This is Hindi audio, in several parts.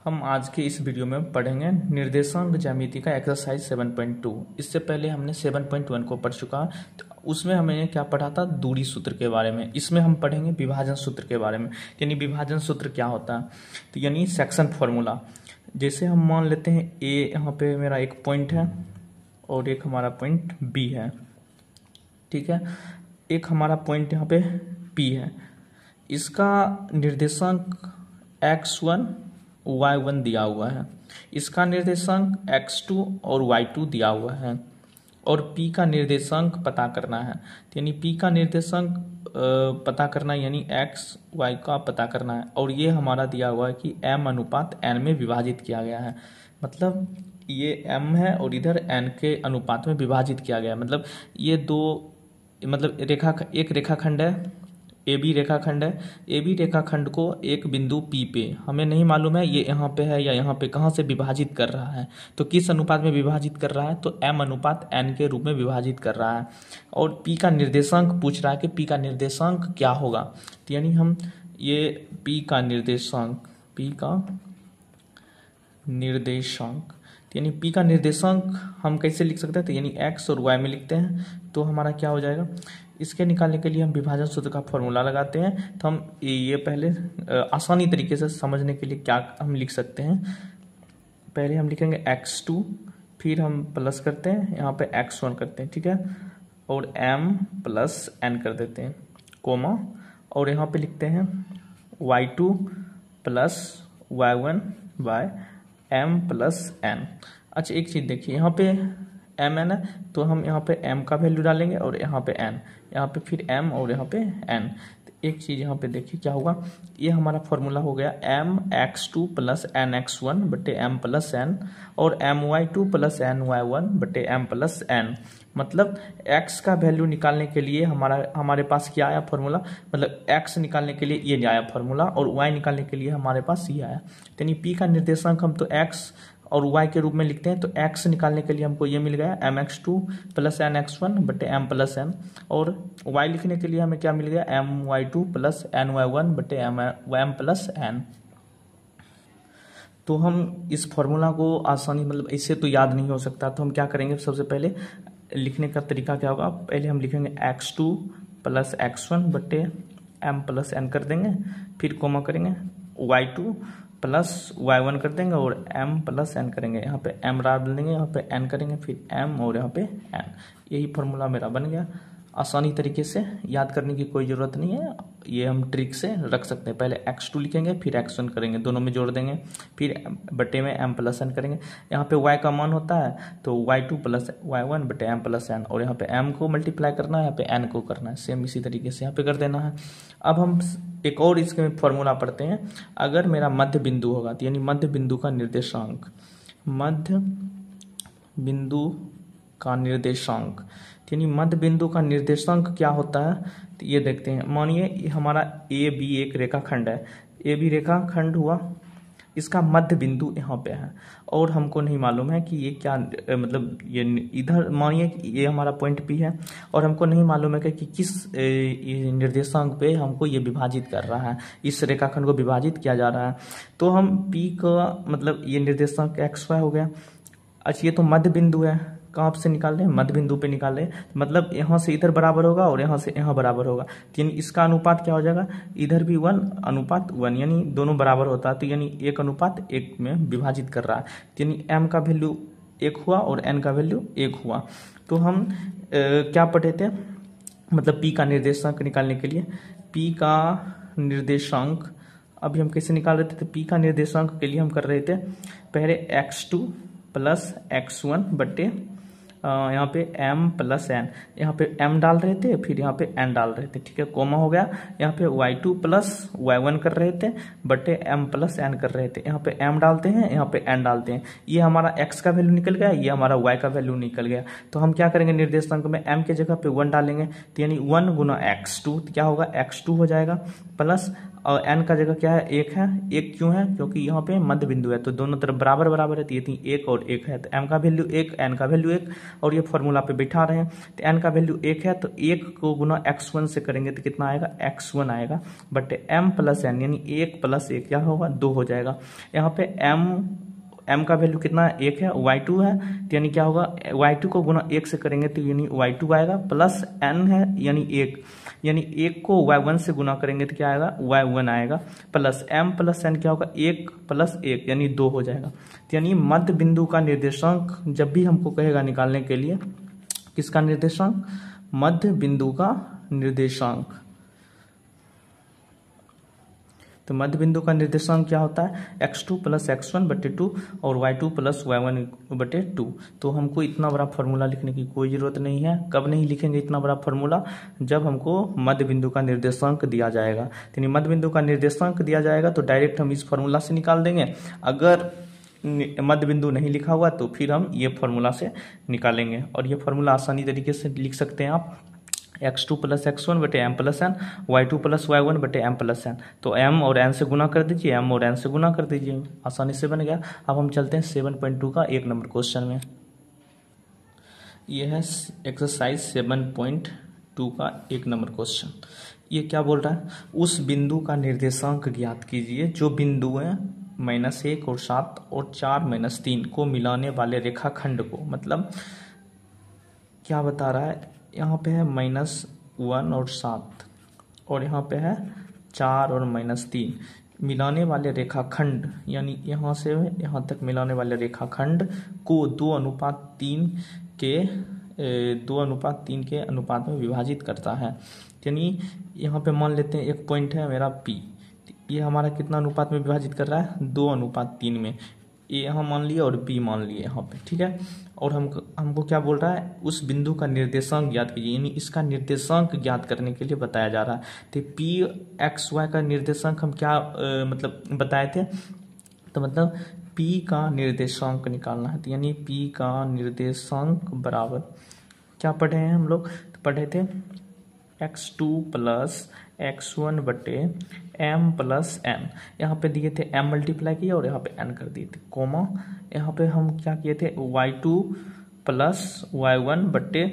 हम आज के इस वीडियो में पढ़ेंगे निर्देशांक ज्यामिति का एक्सरसाइज 7.2। इससे पहले हमने 7.1 को पढ़ चुका। तो उसमें हमने क्या पढ़ा था, दूरी सूत्र के बारे में। इसमें हम पढ़ेंगे विभाजन सूत्र के बारे में, यानी विभाजन सूत्र क्या होता है, तो यानी सेक्शन फॉर्मूला। जैसे हम मान लेते हैं ए, यहाँ पे मेरा एक पॉइंट है और एक हमारा पॉइंट बी है, ठीक है। एक हमारा पॉइंट यहाँ पे पी है, इसका निर्देशांक x1 y1 दिया हुआ है, इसका निर्देशांक x2 और y2 दिया हुआ है, और p का निर्देशांक पता करना है। तो यानी p का निर्देशांक पता करना यानी x y का पता करना है। और ये हमारा दिया हुआ है कि m अनुपात n में विभाजित किया गया है, मतलब ये m है और इधर n के अनुपात में विभाजित किया गया है। मतलब ये दो, मतलब एक रेखाखंड है, ए बी रेखाखंड है। ए बी रेखाखंड को एक बिंदु P पे, हमें नहीं मालूम है ये यहाँ पे है या यहाँ पे, कहाँ से विभाजित कर रहा है, तो किस अनुपात में विभाजित कर रहा है, तो m अनुपात n के रूप में विभाजित कर रहा है। और P का निर्देशांक पूछ रहा है कि P का निर्देशांक क्या होगा। तो यानी हम ये P का निर्देशांक यानी P का निर्देशांक हम कैसे लिख सकते हैं, तो यानी x और y में लिखते हैं। तो हमारा क्या हो जाएगा, इसके निकालने के लिए हम विभाजन सूत्र का फॉर्मूला लगाते हैं। तो हम ये पहले आसानी तरीके से समझने के लिए क्या हम लिख सकते हैं, पहले हम लिखेंगे x2, फिर हम प्लस करते हैं, यहाँ पे x1 करते हैं, ठीक है, और m प्लस n कर देते हैं, कोमा, और यहाँ पे लिखते हैं y2 plus y1 by m plus n। अच्छा एक चीज़ देखिए, यहाँ पे m है ना, तो हम यहाँ पे m का वैल्यू डालेंगे और यहाँ पे n, यहाँ पे फिर m और यहाँ पे n। तो एक चीज़ यहाँ पे देखिए क्या होगा, ये हमारा फॉर्मूला हो गया m x2 plus n x1 बटे m प्लस n, और m y2 plus n y1 बटे m प्लस n। मतलब x का वैल्यू निकालने के लिए हमारे पास क्या आया फॉर्मूला, मतलब x निकालने के लिए ये आया फॉर्मूला, और y निकालने के लिए हमारे पास ये आया। यानी p का निर्देशांक हम तो x और y के रूप में लिखते हैं। तो x निकालने के लिए हमको ये मिल गया mx2 प्लस nx1 बटे m प्लस n, और y लिखने के लिए हमें क्या मिल गया, my2 प्लस ny1 बटे m प्लस n। तो हम इस फॉर्मूला को आसानी, मतलब इससे तो याद नहीं हो सकता, तो हम क्या करेंगे, सबसे पहले लिखने का तरीका क्या होगा, पहले हम लिखेंगे x2 प्लस x1 बटे m प्लस n कर देंगे, फिर कोमा करेंगे, y2 प्लस y1 कर देंगे और m प्लस n करेंगे, यहाँ पे m डाल देंगे, यहाँ पे n करेंगे, फिर m और यहाँ पे n। यही फॉर्मूला मेरा बन गया। आसानी तरीके से याद करने की कोई ज़रूरत नहीं है, ये हम ट्रिक से रख सकते हैं। पहले x2 लिखेंगे, फिर x1 करेंगे, दोनों में जोड़ देंगे, फिर बटे में m प्लस n करेंगे। यहाँ पे y का मान होता है तो y2 प्लस y1 बटे m प्लस n, और यहाँ पे m को मल्टीप्लाई करना है, यहाँ पे n को करना है, सेम इसी तरीके से यहाँ पे कर देना है। अब हम एक और इसके फॉर्मूला पढ़ते हैं। अगर मेरा मध्य बिंदु होगा, तो यानी मध्य बिंदु का निर्देशांक, मध्य बिंदु का निर्देशांक, यानी मध्य बिंदु का निर्देशांक क्या होता है, तो ये देखते हैं। मानिए हमारा ए बी एक रेखाखंड है, ए बी रेखाखंड हुआ, इसका मध्य बिंदु यहाँ पे है, और हमको नहीं मालूम है कि ये क्या, मतलब ये इधर मानिए कि ये हमारा पॉइंट पी है, और हमको नहीं मालूम है कि किस निर्देशांक पे हमको ये विभाजित कर रहा है, इस रेखाखंड को विभाजित किया जा रहा है। तो हम पी का, मतलब ये निर्देशांक एक्स वाई हो गया। अच्छा ये तो मध्य बिंदु है, कहाँ से निकाल रहे हैं, मध्य बिंदु पे निकाल रहे हैं, मतलब यहाँ से इधर बराबर होगा और यहाँ से यहाँ बराबर होगा, यानी इसका अनुपात क्या हो जाएगा, इधर भी 1 अनुपात 1, यानी दोनों बराबर होता है। तो यानी 1 अनुपात 1 में विभाजित कर रहा है, यानी m का वैल्यू 1 हुआ और n का वैल्यू 1 हुआ। तो हम क्या पढ़े थे, मतलब p का निर्देशांक निकालने के लिए, p का निर्देशांक अभी हम कैसे निकाल रहे थे, तो p का निर्देशांक के लिए हम कर रहे थे पहले x2 प्लस x1 बटे यहाँ पे m प्लस n, यहाँ पे m डाल रहे थे, फिर यहाँ पे n डाल रहे थे, ठीक है, कोमा हो गया। यहाँ पे y2 प्लस y1 कर रहे थे बटे m प्लस n कर रहे थे, यहाँ पे m डालते हैं, यहाँ पे n डालते हैं, ये हमारा x का वैल्यू निकल गया, ये हमारा y का वैल्यू निकल गया। तो हम क्या करेंगे, निर्देशांक में m के जगह पे 1 डालेंगे, तो यानी 1 गुना x2, क्या होगा, x2 हो जाएगा, प्लस और एन का जगह क्या है, एक है। एक क्यों है, क्योंकि यहाँ पे मध्य बिंदु है, तो दोनों तरफ बराबर बराबर है, तो ये थी एक और एक है, तो एम का वैल्यू एक, एन का वैल्यू एक, और ये फॉर्मूला पे बैठा रहे हैं, तो एन का वैल्यू एक है, तो एक को गुना x1 से करेंगे तो कितना आएगा, x1 आएगा, बट m प्लस एन यानी एक प्लस एक क्या होगा, 2 हो जाएगा। यहाँ पे m का वैल्यू कितना है, एक है, y2 है, तो यानी क्या होगा, y2 को गुना एक से करेंगे तो यानी y2 आएगा, प्लस n है यानी एक को y1 से गुना करेंगे तो क्या आएगा, y1 आएगा, प्लस m प्लस n क्या होगा, एक प्लस एक यानी 2 हो जाएगा। तो यानी मध्य बिंदु का निर्देशांक जब भी हमको कहेगा निकालने के लिए, किसका निर्देशांक, मध्य बिंदु का निर्देशांक, तो मध्य बिंदु का निर्देशांक क्या होता है, x2 प्लस x1 बटे 2 और y2 प्लस y1 बटे 2। तो हमको इतना बड़ा फॉर्मूला लिखने की कोई जरूरत नहीं है। कब नहीं लिखेंगे इतना बड़ा फॉर्मूला, जब हमको मध्य बिंदु का निर्देशांक दिया जाएगा। तो मध्य बिंदु का निर्देशांक दिया जाएगा तो डायरेक्ट हम इस फॉर्मूला से निकाल देंगे। अगर मध्य बिंदु नहीं लिखा हुआ तो फिर हम ये फॉर्मूला से निकालेंगे, और ये फॉर्मूला आसानी तरीके से लिख सकते हैं आप, x2 प्लस x1 बटे m plus n, y2 plus y1 बटे m प्लस n। तो m और n से गुना कर दीजिए, m और n से गुना कर दीजिए, आसानी से बन गया। अब हम चलते हैं 7.2 का 1 नंबर क्वेश्चन में। यह है एक्सरसाइज 7.2 का 1 नंबर क्वेश्चन। ये क्या बोल रहा है, उस बिंदु का निर्देशांक ज्ञात कीजिए जो बिंदु है -1 और 7 और 4 -3 को मिलाने वाले रेखाखंड को, मतलब क्या बता रहा है, यहाँ पे है -1 और 7 और यहाँ पे है 4 और -3, मिलाने वाले रेखाखंड यानी यहाँ से यहाँ तक मिलाने वाले रेखाखंड को 2:3 के अनुपात में विभाजित करता है। यानी यहाँ पे मान लेते हैं एक पॉइंट है मेरा P, ये हमारा कितना अनुपात में विभाजित कर रहा है, 2:3 में, ये यहाँ मान लिए और B मान लिए यहाँ पे, ठीक है। और हमको क्या बोल रहा है, उस बिंदु का निर्देशांक ज्ञात कीजिए, यानी इसका निर्देशांक ज्ञात करने के लिए बताया जा रहा है। तो P(x, y) का निर्देशांक हम क्या मतलब बताए थे, तो मतलब P का निर्देशांक निकालना है। तो यानी P का निर्देशांक बराबर क्या पढ़े हैं हम लोग, तो पढ़े थे x2 प्लस x1 बटे m प्लस n, यहाँ पे दिए थे m मल्टीप्लाई किए और यहाँ पे n कर दिए थे, कोमा यहाँ पे हम क्या किए थे, y2 प्लस y1 बटे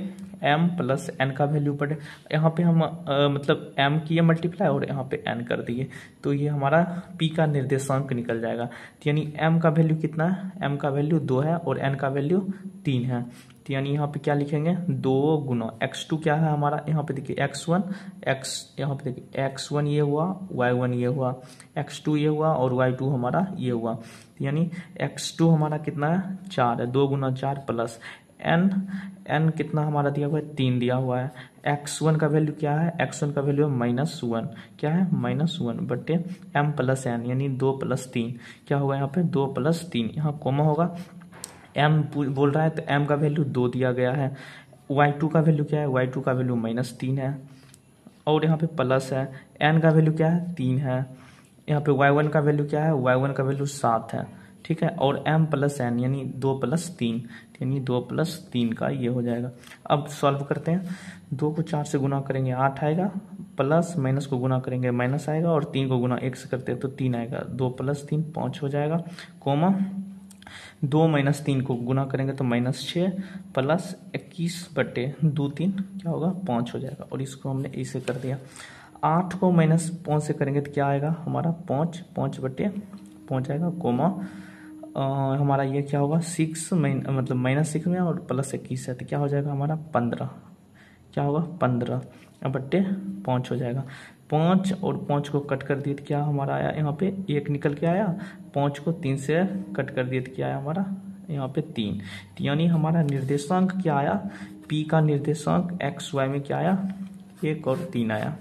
m प्लस n का वैल्यू पढ़े, यहाँ पे हम मतलब m किए मल्टीप्लाई और यहाँ पे n कर दिए, तो ये हमारा p का निर्देशांक निकल जाएगा। तो यानी m का वैल्यू कितना है, m का वैल्यू 2 है और n का वैल्यू 3 है। तो यानी यहाँ पे क्या लिखेंगे, 2 गुना x2 क्या है हमारा, यहाँ पे देखिए x1 यहाँ पे देखिए x1 ये हुआ, y1 ये हुआ, x2 ये हुआ और y2 हमारा ये हुआ। तो यानी x2 हमारा कितना है, 4 है, 2 गुना 4 प्लस n कितना हमारा दिया हुआ है, 3 दिया हुआ है। x1 का वैल्यू क्या है, x1 का वैल्यू है -1, क्या है -1 बटे m प्लस n यानी 2 + 3, क्या होगा यहाँ पे 2 + 3, यहाँ कोमा होगा, m बोल रहा है तो m का वैल्यू 2 दिया गया है, y2 का वैल्यू क्या है, y2 का वैल्यू -3 है और यहाँ पे प्लस है, n का वैल्यू क्या है, 3 है, यहाँ पे y1 का वैल्यू क्या है, y1 का वैल्यू 7 है, ठीक है, और m प्लस n यानी 2 + 3 यानी 2 + 3 का ये हो जाएगा। अब सॉल्व करते हैं, 2 को 4 से गुना करेंगे 8 आएगा, प्लस माइनस को गुना करेंगे माइनस आएगा और 3 को गुना 1 से करते हैं तो 3 आएगा, 2 + 3 5 हो जाएगा, कोमा 2 - 3 को गुना करेंगे तो -6 प्लस 21 बटे 2 3 क्या होगा 5 हो जाएगा, और इसको हमने ऐसे कर दिया। 8 को -5 से करेंगे तो क्या आएगा हमारा 5 बटे 5 आएगा, कोमा हमारा ये क्या होगा 6 मतलब -6 में और प्लस 21 है तो क्या हो जाएगा हमारा 15, क्या होगा 15 बटे 5 हो जाएगा। 5 और 5 को कट कर दिए तो क्या हमारा आया, यहाँ पे 1 निकल के आया, 5 को 3 से कट कर दिए तो क्या आया हमारा यहाँ पे 3। यानी हमारा निर्देशांक क्या आया, P का निर्देशांक x y में क्या आया 1 और 3 आया,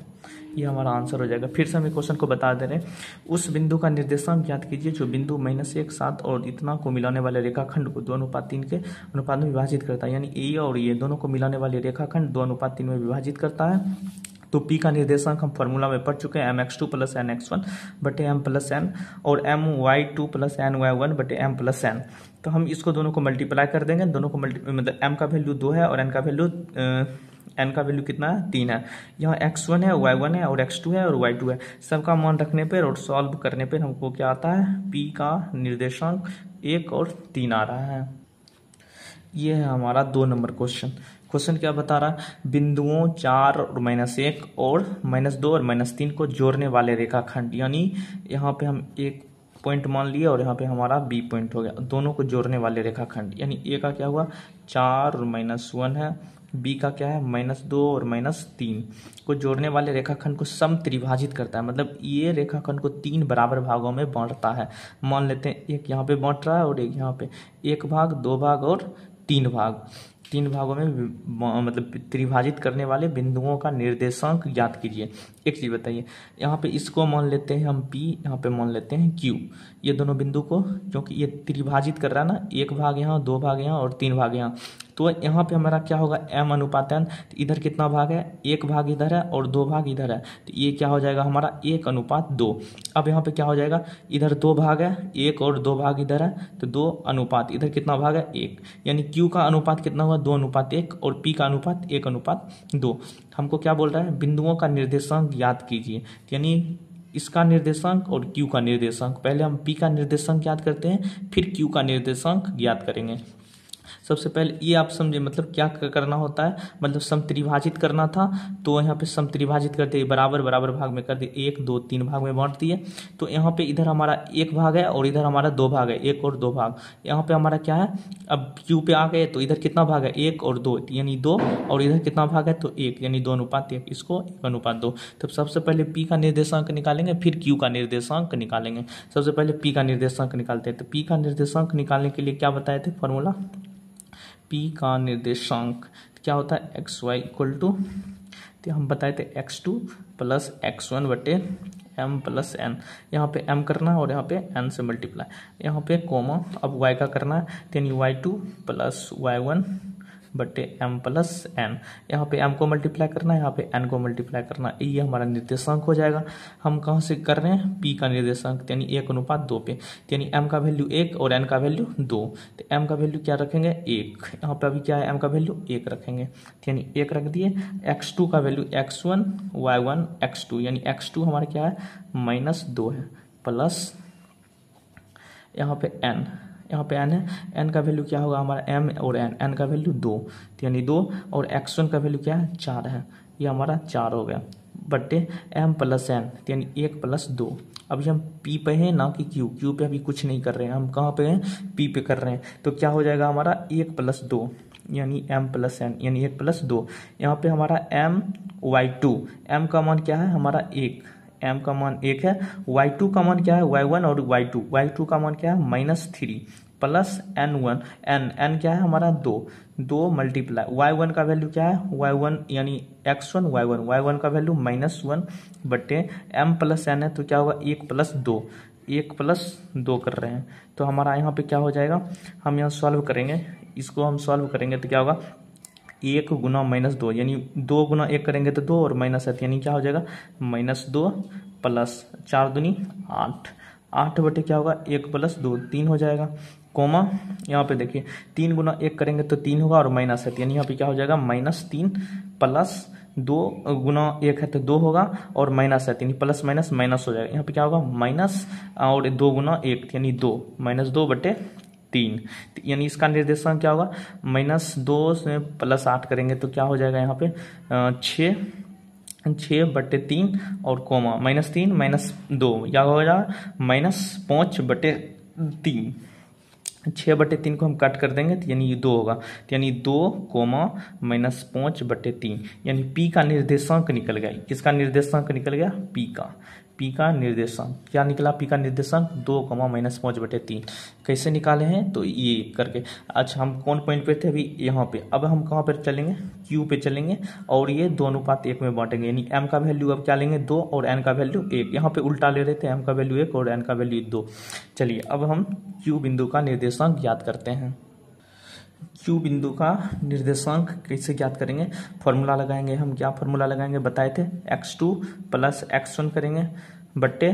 ये हमारा आंसर हो जाएगा। फिर से हम क्वेश्चन को बता दे रहे हैं, उस बिंदु का निर्देशांक ज्ञात कीजिए जो बिंदु -1 7 और इतना को मिलाने वाले रेखाखंड को 2:3 के अनुपात में विभाजित करता है, यानी ए और ये दोनों को मिलाने वाले रेखाखंड 2:3 में विभाजित करता है। तो P का निर्देशांक हम फॉर्मूला में पढ़ चुके हैं, mx2 + nx1 बटे m प्लस n और my2 + ny1 बटे m प्लस n। तो हम इसको दोनों को मल्टीप्लाई कर देंगे, दोनों को मतलब m का वैल्यू 2 है और n का वैल्यू n का वैल्यू कितना है 3 है। यहाँ x1 है, y1 है और x2 है और y2 है। सबका मान रखने पर और सॉल्व करने पर हमको क्या आता है, p का निर्देशांक 1 और 3 आ रहा है। ये है हमारा 2 नंबर क्वेश्चन। क्वेश्चन क्या बता रहा है, बिंदुओं 4 और -1 और -2 और -3 को जोड़ने वाले रेखाखंड, यानी यहाँ पे हम एक पॉइंट मान लिए और यहाँ पे हमारा बी पॉइंट हो गया, दोनों को जोड़ने वाले रेखाखंड, यानी ए का क्या हुआ 4 और -1 है, बी का क्या है -2 और -3 को जोड़ने वाले रेखाखंड को सम त्रिभाजित करता है। मतलब ये रेखाखंड को 3 बराबर भागों में बांटता है। मान लेते हैं एक यहाँ पे बांट रहा है और एक यहाँ पे, 1 भाग 2 भाग और 3 भाग, 3 भागों में मतलब त्रिभाजित करने वाले बिंदुओं का निर्देशांक ज्ञात कीजिए। एक चीज बताइए, यहाँ पे इसको मान लेते हैं हम P, यहाँ पे मान लेते हैं Q, ये दोनों बिंदु को, क्योंकि ये त्रिभाजित कर रहा है ना, 1 भाग यहाँ 2 भाग यहाँ और 3 भाग यहाँ, तो यहाँ पे हमारा क्या होगा m अनुपात n। तो इधर कितना भाग है, 1 भाग इधर है और 2 भाग इधर है, तो ये क्या हो जाएगा हमारा 1 अनुपात 2। अब यहाँ पे क्या हो जाएगा, इधर 2 भाग है, 1 और 2 भाग इधर है, तो 2 अनुपात इधर कितना भाग है 1, यानी Q का अनुपात कितना हुआ 2 अनुपात 1 और P का अनुपात 1 अनुपात 2। हमको क्या बोल रहा है, बिंदुओं का निर्देशांक ज्ञात कीजिए, यानी इसका निर्देशांक और Q का निर्देशांक। पहले हम P का निर्देशांक ज्ञात करते हैं, फिर Q का निर्देशांक ज्ञात करेंगे। सबसे पहले ये आप समझे, मतलब क्या करना होता है, मतलब सम त्रिभाजित करना था, तो यहाँ पे सम त्रिभाजित करते बराबर बराबर भाग में कर दिए, 1 2 3 भाग में बांट दिए। तो यहाँ पे इधर हमारा 1 भाग है और इधर हमारा 2 भाग है, 1 और 2 भाग। यहाँ पे हमारा क्या है, अब Q पे आ गए तो इधर कितना भाग है 1 और 2, यानी 2, और इधर कितना भाग है तो 1, यानी 2 अनुपात 1, इसको 1 अनुपात 2। तो सबसे पहले P का निर्देशांक निकालेंगे, फिर Q का निर्देशांक निकालेंगे। सबसे पहले P का निर्देशांक निकालते हैं। तो P का निर्देशांक निकालने के लिए क्या बताए थे फॉर्मूला, P का निर्देशांक क्या होता है एक्स वाई इक्वल टू, तो हम बताए थे x2 प्लस x1 बटे m प्लस n। यहाँ पे m करना है और यहाँ पे n से मल्टीप्लाई, यहाँ पे कोमा, अब y का करना है, यानी y2 प्लस y1 बटे m प्लस n। यहाँ पे m को मल्टीप्लाई करना है, यहाँ पे n को मल्टीप्लाई करना है, ये हमारा निर्देशांक हो जाएगा। हम कहाँ से कर रहे हैं, p का निर्देशांक, यानी 1 अनुपात 2 पे, यानी m का वैल्यू 1 और n का वैल्यू 2। तो m का वैल्यू क्या रखेंगे 1, यहाँ पे अभी क्या है m का वैल्यू 1 रखेंगे, यानी 1 रख दिए। x2 का वैल्यू x1 y1 x2, यानी x2 हमारा क्या है -2 है, प्लस यहाँ पे n, यहाँ पे n है, n का वैल्यू क्या होगा हमारा m और n का वैल्यू 2, यानी 2, और x1 का वैल्यू क्या है 4 है, ये हमारा 4 हो गया, बट्टे m प्लस n, यानी 1 प्लस 2। अभी हम P पे हैं ना कि Q पे अभी कुछ नहीं कर रहे हैं, हम कहाँ पे हैं P पे कर रहे हैं। तो क्या हो जाएगा हमारा 1 प्लस 2, यानी m प्लस n, यानी 1 प्लस 2। यहाँ पे हमारा m y2, m का मान क्या है हमारा 1, m का मान 1 है, y2 का मान क्या है y1 और y2 का मान क्या है -3 प्लस n1, n क्या है हमारा 2 मल्टीप्लाई y1 का वैल्यू क्या है y1, यानी x1 y1 का वैल्यू -1 बटे m प्लस n है, तो क्या होगा 1 प्लस 2, 1 प्लस 2 कर रहे हैं। तो हमारा यहाँ पे क्या हो जाएगा, हम यहाँ सॉल्व करेंगे, इसको हम सॉल्व करेंगे तो क्या होगा 1 गुना -2, यानी 2 गुना 1 करेंगे तो 2 और माइनस है, यानी क्या हो जाएगा -2 प्लस 4 दूनी 8, 8 बटे क्या होगा 1 प्लस 2 3 हो जाएगा, कोमा यहाँ पे देखिए 3 गुना 1 करेंगे तो 3 होगा और माइनस है, यानी यहाँ पे क्या हो जाएगा -3 प्लस 2 गुना 1 है तो 2 होगा और माइनस है, यानी प्लस माइनस माइनस हो जाएगा। यहाँ पे क्या होगा माइनस और 2 गुना 1, यानी 2, -2 बटे 3, यानी इसका निर्देशांक क्या होगा -2 से +8 करेंगे तो क्या हो जाएगा यहाँ पे 6 बटे 3 और कोमा -3 -2, या हो जाएगा -5 बटे 3। 6 बटे 3 को हम कट कर देंगे तो यानी ये 2 होगा, यानी 2 कोमा -5 बटे 3, यानी P का निर्देशांक निकल गया। किसका निर्देशांक निकल गया P का निर्देशांक क्या निकला, P का निर्देशांक 2 -5 बटे 3। कैसे निकाले हैं तो ये करके। अच्छा हम कौन पॉइंट पे थे अभी यहाँ पे, अब हम कहाँ पर चलेंगे Q पे चलेंगे और ये 2 अनुपात 1 में बांटेंगे, यानी m का वैल्यू अब क्या लेंगे 2 और n का वैल्यू 1, यहाँ पे उल्टा ले रहे थे, m का वैल्यू 1 और n का वैल्यू 2। चलिए अब हम Q बिंदु का निर्देशांक ज्ञात करते हैं। Q बिंदु का निर्देशांक कैसे ज्ञात करेंगे, फॉर्मूला लगाएंगे। हम क्या फॉर्मूला लगाएंगे बताए थे, x2 प्लस x1 करेंगे बट्टे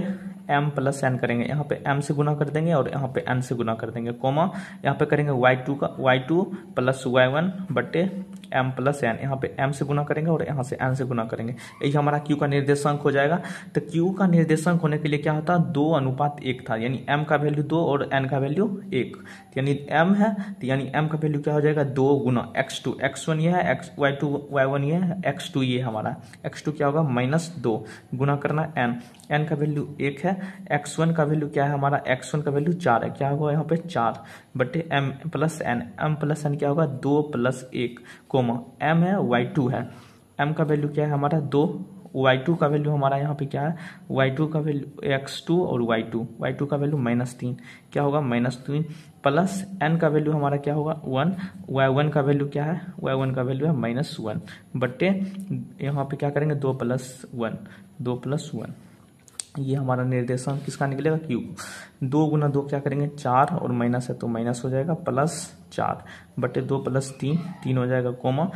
m प्लस एन करेंगे, यहाँ पे m से गुना कर देंगे और यहाँ पे n से गुना कर देंगे, कोमा यहाँ पे करेंगे y2 प्लस y1 बटे m प्लस एन, यहाँ पे m से गुना करेंगे और यहाँ से n से गुना करेंगे। यही हमारा q का निर्देशांक हो जाएगा। तो q का निर्देशांक होने के लिए क्या होता है, 2:1 था, यानी m का वैल्यू 2 और n का वैल्यू 1, यानी m है तो यानी m का वैल्यू क्या हो जाएगा 2 गुना x2, x1 ये है, y2 y1 ये है, x2 ये हमारा, x2 क्या होगा -2 गुना करना n का वैल्यू 1 है, x1 का वैल्यू क्या है हमारा, x1 का वैल्यू 4 है, क्या होगा यहाँ पे 4 बटे m प्लस n क्या होगा 2 + 1 कोमा m है y2 है, m का वैल्यू क्या है हमारा 2, y2 का वैल्यू हमारा यहाँ पे क्या है, y2 का वैल्यू x2 और y2 का वैल्यू -3 क्या होगा -3 प्लस n का वैल्यू हमारा क्या होगा 1, y1 का वैल्यू क्या है, y1 का वैल्यू है -1 बट्टे यहाँ पे क्या करेंगे 2 + 1 ये हमारा निर्देशांक किसका निकलेगा q। 2 गुना 2 क्या करेंगे 4 और माइनस है तो माइनस हो जाएगा प्लस 4 बटे 2 + 3 हो जाएगा, कोमा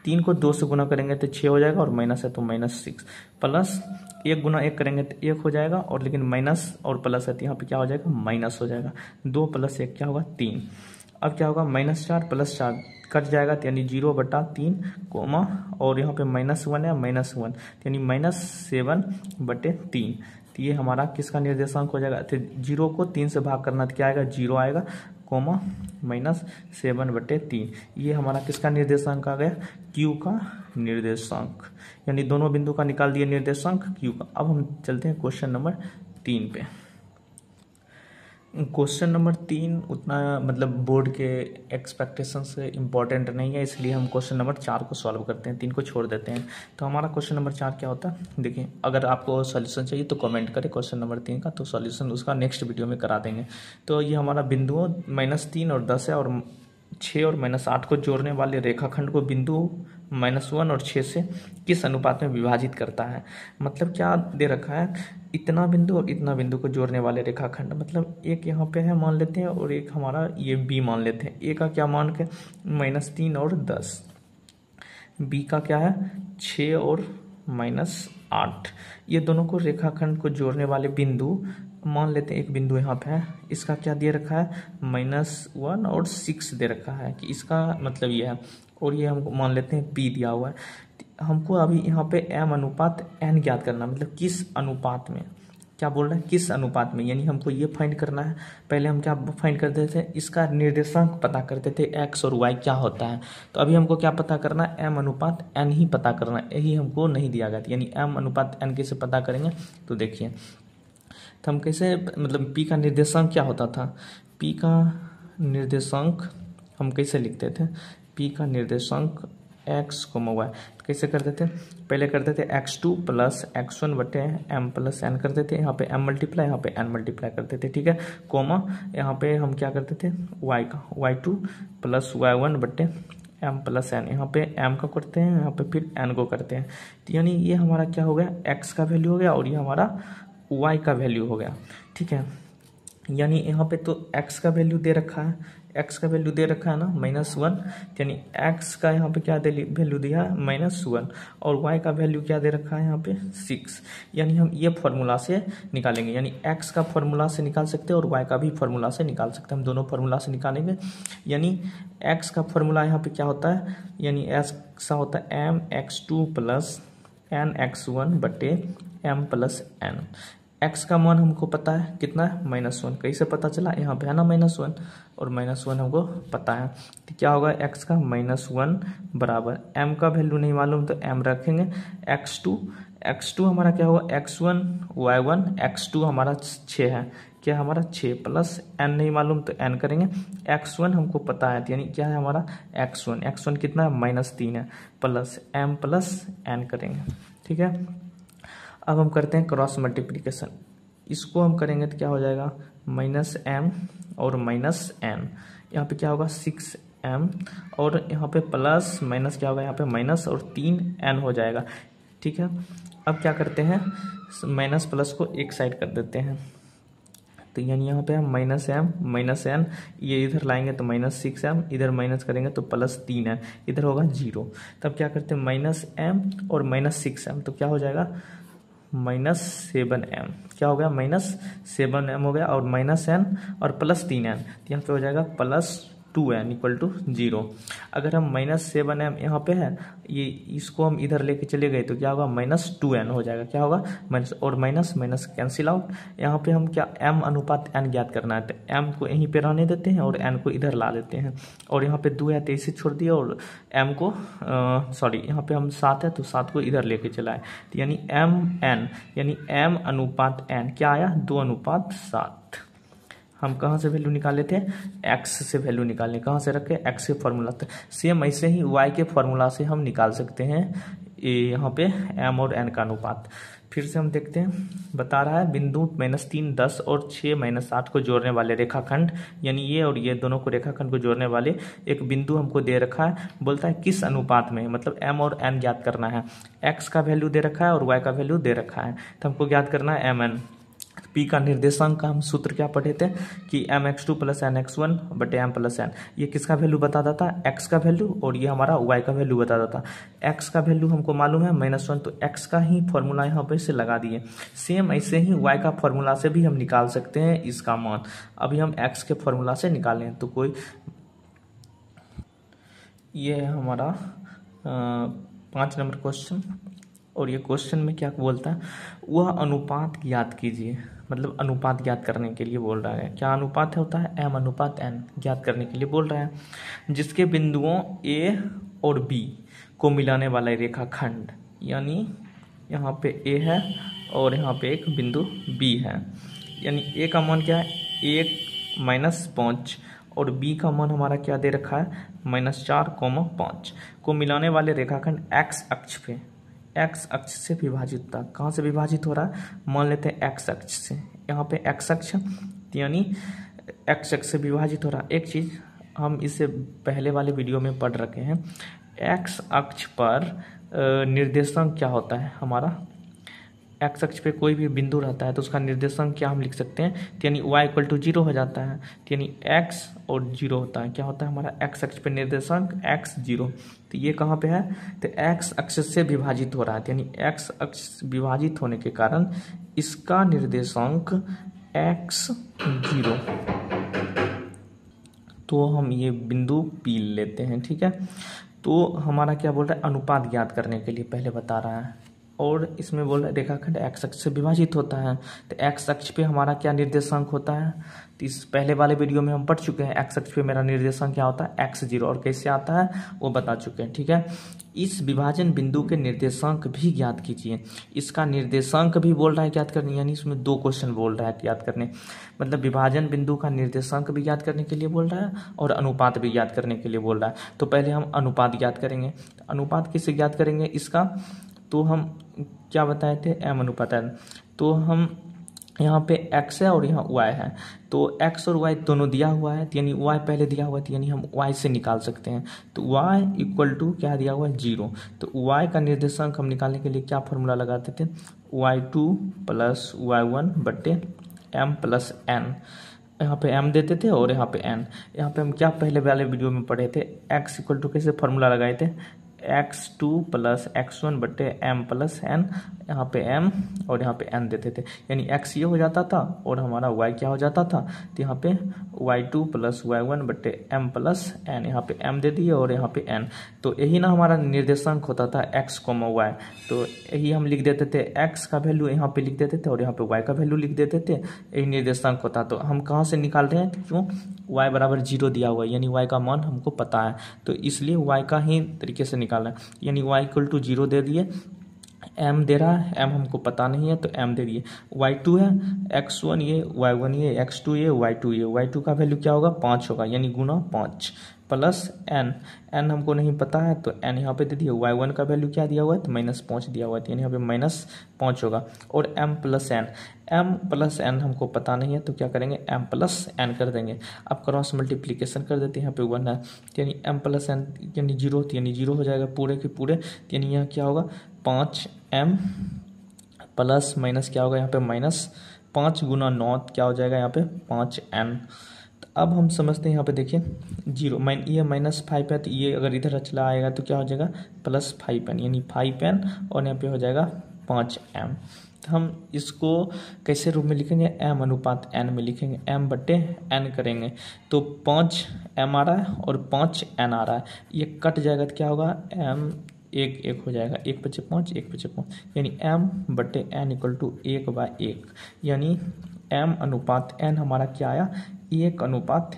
3 को 2 से गुना करेंगे तो 6 हो जाएगा और माइनस है तो -6 प्लस 1 गुना 1 करेंगे तो 1 हो जाएगा और लेकिन माइनस और प्लस है तो यहाँ पे क्या हो जाएगा माइनस हो जाएगा, 2 + 1 क्या होगा 3। अब क्या होगा -4 + 4 कट जाएगा तो यानी 0/3 कोमा और यहाँ पे -1 है -1 यानी -7 बटे 3। तो ये हमारा किसका निर्देशांक हो जाएगा, तो 0 को 3 से भाग करना तो क्या आएगा 0 आएगा, कोमा -7 बटे 3 ये हमारा किसका निर्देशांक आ गया q का निर्देशांक, यानी दोनों बिंदु का निकाल दिए निर्देशांक q का। अब हम चलते हैं क्वेश्चन नंबर 3 पे। क्वेश्चन नंबर 3 उतना मतलब बोर्ड के एक्सपेक्टेशन से इम्पोर्टेंट नहीं है, इसलिए हम क्वेश्चन नंबर 4 को सॉल्व करते हैं, 3 को छोड़ देते हैं। तो हमारा क्वेश्चन नंबर 4 क्या होता है, देखिए अगर आपको सॉल्यूशन चाहिए तो कमेंट करें क्वेश्चन नंबर 3 का, तो सॉल्यूशन उसका नेक्स्ट वीडियो में करा देंगे। तो ये हमारा बिंदुओं -3 और 10 है और 6 और -8 को जोड़ने वाले रेखाखंड को बिंदु -1 और 6 से किस अनुपात में विभाजित करता है। मतलब क्या दे रखा है, इतना बिंदु और इतना बिंदु को जोड़ने वाले रेखाखंड, मतलब एक यहाँ पे है मान लेते हैं और एक हमारा ये बी मान लेते हैं। ए का क्या मान के -3 और 10, बी का क्या है 6 और -8, ये दोनों को रेखाखंड को जोड़ने वाले बिंदु मान लेते हैं। एक बिंदु यहाँ पे है, इसका क्या दे रखा है -1 और 6 दे रखा है कि इसका मतलब ये है, और ये हमको मान लेते हैं P दिया हुआ है। हमको अभी यहाँ पे m अनुपात n ज्ञात करना, मतलब किस अनुपात में, क्या बोल रहा है किस अनुपात में, यानी हमको ये फाइंड करना है। पहले हम क्या फाइंड करते थे, इसका निर्देशांक पता करते थे x और y क्या होता है। तो अभी हमको क्या पता करना है, m अनुपात n ही पता करना है, यही हमको नहीं दिया गया था। यानी m अनुपात n कैसे पता करेंगे, तो देखिए तो हम कैसे, मतलब p का निर्देशांक क्या होता था, p का निर्देशांक हम कैसे लिखते थे, p का निर्देशांक x, y तो कैसे करते थे, पहले करते थे x2 + x1 बटे m + n करते थे, यहाँ पे m मल्टीप्लाई यहाँ पे n मल्टीप्लाई करते थे, ठीक है, कोमा यहाँ पे हम क्या करते थे y का y2 + y1 बटे m + n, यहाँ पे m का करते हैं, यहाँ पे फिर n को करते हैं। तो यानी ये हमारा क्या हो गया x का वैल्यू हो गया और ये हमारा y का वैल्यू हो गया, ठीक है। यानी यहाँ पे तो x का वैल्यू दे रखा है, x का वैल्यू दे रखा है ना -1, यानी x का यहाँ पे क्या वैल्यू दिया है -1 और y का वैल्यू क्या दे रखा है यहाँ पे 6। यानी हम ये फॉर्मूला से निकालेंगे, यानी x का फॉर्मूला से निकाल सकते हैं और y का भी फॉर्मूला से निकाल सकते हैं, हम दोनों फॉर्मूला से निकालेंगे। यानी x का फॉर्मूला यहाँ पे क्या होता है, यानी x होता है mx2 + nx1 बटे m + n। x का मान हमको पता है कितना है -1, कैसे पता चला, यहाँ पे है ना -1 और -1 हमको पता है, तो क्या होगा x का -1 बराबर m का वैल्यू नहीं मालूम तो m रखेंगे, x2 हमारा क्या होगा x1 y1, x2 हमारा 6 है, क्या हमारा 6 प्लस n नहीं मालूम तो n करेंगे, x1 हमको पता है यानी क्या है हमारा x1 कितना है -3 है, प्लस m + n करेंगे, ठीक है। अब हम करते हैं क्रॉस मल्टीप्लिकेशन, इसको हम करेंगे तो क्या हो जाएगा -m और -n, यहाँ पे क्या होगा 6m और यहाँ पे प्लस माइनस क्या होगा यहाँ पे माइनस और 3n हो जाएगा, ठीक है। अब क्या करते हैं, माइनस प्लस को एक साइड कर देते हैं, तो यानी यहाँ पे हम -m -n ये इधर लाएंगे तो -6m, इधर माइनस करेंगे तो +3n, इधर होगा 0। तब क्या करते हैं -m और -6m, तो क्या हो जाएगा -7m, क्या हो गया -7m हो गया और -n और +3n, यहाँ पे हो जाएगा +2n इक्वल टू 0। अगर हम -7m यहाँ पे है, ये इसको हम इधर लेके चले गए तो क्या होगा -2n हो जाएगा, क्या होगा माइनस, और माइनस माइनस कैंसिल आउट। यहाँ पे हम क्या m अनुपात n ज्ञात करना है, तो m को यहीं पे रहने देते हैं और n को इधर ला देते हैं, और यहाँ पे 2 है तो इसे छोड़ दिया और m को यहाँ पे हम 7 है तो 7 को इधर लेके चलाए, तो यानी mn यानी m अनुपात n क्या आया 2:7। हम कहाँ से वैल्यू निकाले थे, x से वैल्यू निकालने, कहाँ से रखे x के फॉर्मूला से। सेम ऐसे ही y के फॉर्मूला से हम निकाल सकते हैं यहाँ पे m और n का अनुपात। फिर से हम देखते हैं, बता रहा है बिंदु -3, 10 और 6 -8 को जोड़ने वाले रेखाखंड, यानी ये और ये दोनों को रेखाखंड को जोड़ने वाले एक बिंदु हमको दे रखा है। बोलता है किस अनुपात में, मतलब m और n ज्ञात करना है। x का वैल्यू दे रखा है और y का वैल्यू दे रखा है, तो हमको ज्ञात करना है mn। P का निर्देशांक का हम सूत्र क्या पढ़े थे कि mx2 + nx1 बटे m + n, ये किसका वैल्यू बता देता है, x का वैल्यू, और ये हमारा y का वैल्यू बता देता। x का वैल्यू हमको मालूम है -1, तो x का ही फॉर्मूला यहाँ पे से लगा दिए। सेम ऐसे ही y का फॉर्मूला से भी हम निकाल सकते हैं इसका मान। अभी हम x के फॉर्मूला से निकालें तो कोई, ये है हमारा 5 नंबर क्वेश्चन, और ये क्वेश्चन में क्या बोलता है, वह अनुपात ज्ञात कीजिए, मतलब अनुपात ज्ञात करने के लिए बोल रहा है। क्या अनुपात होता है, m अनुपात n ज्ञात करने के लिए बोल रहा है, जिसके बिंदुओं a और b को मिलाने वाला रेखाखंड, यानी यहाँ पे a है और यहाँ पे एक बिंदु b है, यानी a का मान क्या है 1 - 5 और b का मान हमारा क्या दे रखा है -4,5 को मिलाने वाले रेखाखंड x अक्ष पे, x अक्ष से विभाजित था। कहाँ से विभाजित हो रहा है, मान लेते हैं x अक्ष से, यहाँ पे x अक्ष यानी x अक्ष से विभाजित हो रहा है। एक चीज़ हम इससे पहले वाले वीडियो में पढ़ रखे हैं, x अक्ष पर निर्देशांक क्या होता है हमारा, x अक्ष पे कोई भी बिंदु रहता है तो उसका निर्देशांक क्या हम लिख सकते हैं, यानी y = 0 हो जाता है, यानी x और 0 होता है, क्या होता है हमारा x अक्ष पे निर्देशांक x 0, तो ये कहाँ पे है, तो x अक्ष से विभाजित हो रहा है, यानी x अक्ष विभाजित होने के कारण इसका निर्देशांक x 0, तो हम ये बिंदु P लेते हैं, ठीक है। तो हमारा क्या बोल रहा है, अनुपात ज्ञात करने के लिए पहले बता रहा है, और इसमें बोल रहा है रेखाखंड x अक्ष से विभाजित होता है, तो x अक्ष पे हमारा क्या निर्देशांक होता है, तो इस पहले वाले वीडियो में हम पढ़ चुके हैं x अक्ष पे मेरा निर्देशांक क्या होता है x 0, और कैसे आता है वो बता चुके हैं, ठीक है। इस विभाजन बिंदु के निर्देशांक भी ज्ञात कीजिए, इसका निर्देशांक भी बोल रहा है ज्ञात करने, यानी इसमें 2 क्वेश्चन बोल रहा है ज्ञात करने, मतलब विभाजन बिंदु का निर्देशांक भी ज्ञात करने के लिए बोल रहा है और अनुपात भी ज्ञात करने के लिए बोल रहा है। तो पहले हम अनुपात ज्ञात करेंगे, अनुपात किससे ज्ञात करेंगे इसका, तो हम क्या बताए थे m अनुपात n, तो हम यहाँ पे x है और यहाँ y है, तो x और y दोनों दिया हुआ है, यानी y पहले दिया हुआ है, यानी हम y से निकाल सकते हैं, तो y = क्या दिया हुआ है 0, तो y का निर्देशांक हम निकालने के लिए क्या फॉर्मूला लगाते थे, y2 + y1 बटे m + n, यहाँ पे m देते थे और यहाँ पे n। यहाँ पे हम क्या पहले वाले वीडियो में पढ़े थे, x = कैसे फॉर्मूला लगाए थे, x2 + x1 बटे m + n, यहाँ पे m और यहाँ पे n देते थे, यानी x ये हो जाता था और हमारा y क्या हो जाता था, तो यहाँ पे y2 + y1 बटे m + n, यहाँ पे m दे दिए और यहाँ पे n, तो यही ना हमारा निर्देशांक होता था x, y, तो यही हम लिख देते थे, x का वैल्यू यहाँ पे लिख देते थे और यहाँ पे y का वैल्यू लिख देते थे, यही निर्देशांक होता। तो हम कहाँ से निकाल रहे हैं, क्यों y = 0 दिया हुआ है, यानी y का मान हमको पता है, तो इसलिए y का ही तरीके से निकालना है, यानी y = 0 दे दिए, m दे रहा है, m हमको पता नहीं है तो m दे दिए, y2 है, x1 ये, y1 ये, x2 ये, y2 ये, y2 का वैल्यू क्या होगा 5 होगा, यानी गुना 5 प्लस n, n हमको नहीं पता है तो n यहाँ पे दे दिए, y1 का वैल्यू क्या दिया हुआ है तो -5 दिया हुआ है, यानी यहाँ पे -5 होगा, और m + n हमको पता नहीं है तो क्या करेंगे m + n कर देंगे। अब क्रॉस मल्टीप्लिकेशन कर देते हैं, यहाँ पे 1 है, यानी m + n यानी 0, यानी 0 हो जाएगा पूरे के पूरे, यानी यहाँ क्या होगा 5m प्लस माइनस क्या होगा यहाँ पे -5 × 9 क्या हो जाएगा यहाँ पे 5n। अब हम समझते हैं यहाँ पे देखिए 0 ये -5 है, तो ये अगर इधर चला आएगा तो क्या हो जाएगा +5n, यानी 5n और यहाँ पे हो जाएगा 5m। तो हम इसको कैसे रूप में लिखेंगे, m अनुपात n में लिखेंगे, m बटे n करेंगे तो 5m आ रहा है और 5n आ रहा है, ये कट जाएगा तो क्या होगा, m एक एक हो जाएगा, 1 बचे 5 1 बचे 5, यानी m बटे n इक्वल टू 1/1, यानी m अनुपात n हमारा क्या आया, 1:1।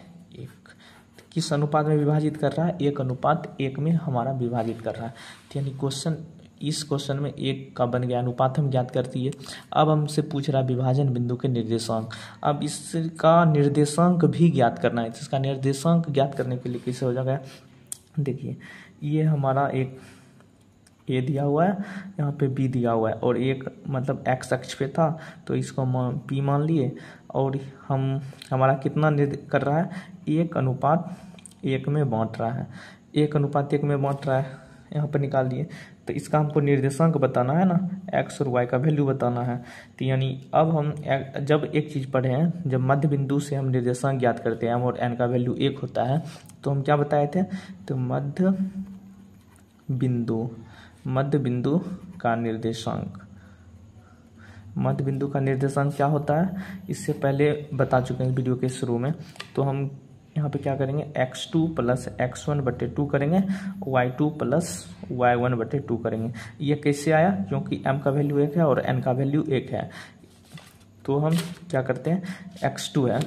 किस अनुपात में विभाजित कर रहा है, 1:1 में हमारा विभाजित कर रहा है। तो यानी इस क्वेश्चन में 1 का बन गया, अनुपात हम ज्ञात कर दिए। अब हमसे पूछ रहा है विभाजन बिंदु के निर्देशांक। अब इसका निर्देशांक भी ज्ञात करना है। इसका निर्देशांक ज्ञात करने के लिए कैसे हो जाएगा, देखिए ये हमारा एक ए दिया हुआ है, यहाँ पे बी दिया हुआ है और एक मतलब एक्स अक्ष पे था तो इसको पी मान लिए, और हमारा कितना कर रहा है, 1:1 में बांट रहा है, 1:1 में बांट रहा है, यहाँ पर निकाल दिए। तो इसका हमको निर्देशांक बताना है ना, एक्स और वाई का वैल्यू बताना है। तो यानी अब हम जब एक चीज़ पढ़े हैं, जब मध्य बिंदु से हम निर्देशांक ज्ञात करते हैं, एम और एन का वैल्यू 1 होता है, तो हम क्या बताए थे, तो मध्य बिंदु का निर्देशांक, मध्य बिंदु का निर्देशांक क्या होता है, इससे पहले बता चुके हैं वीडियो के शुरू में। तो हम यहाँ पे क्या करेंगे, x2 + x1/2 करेंगे, y2 + y1/2 करेंगे। ये कैसे आया, क्योंकि m का वैल्यू 1 है और n का वैल्यू 1 है। तो हम क्या करते हैं, x2 है,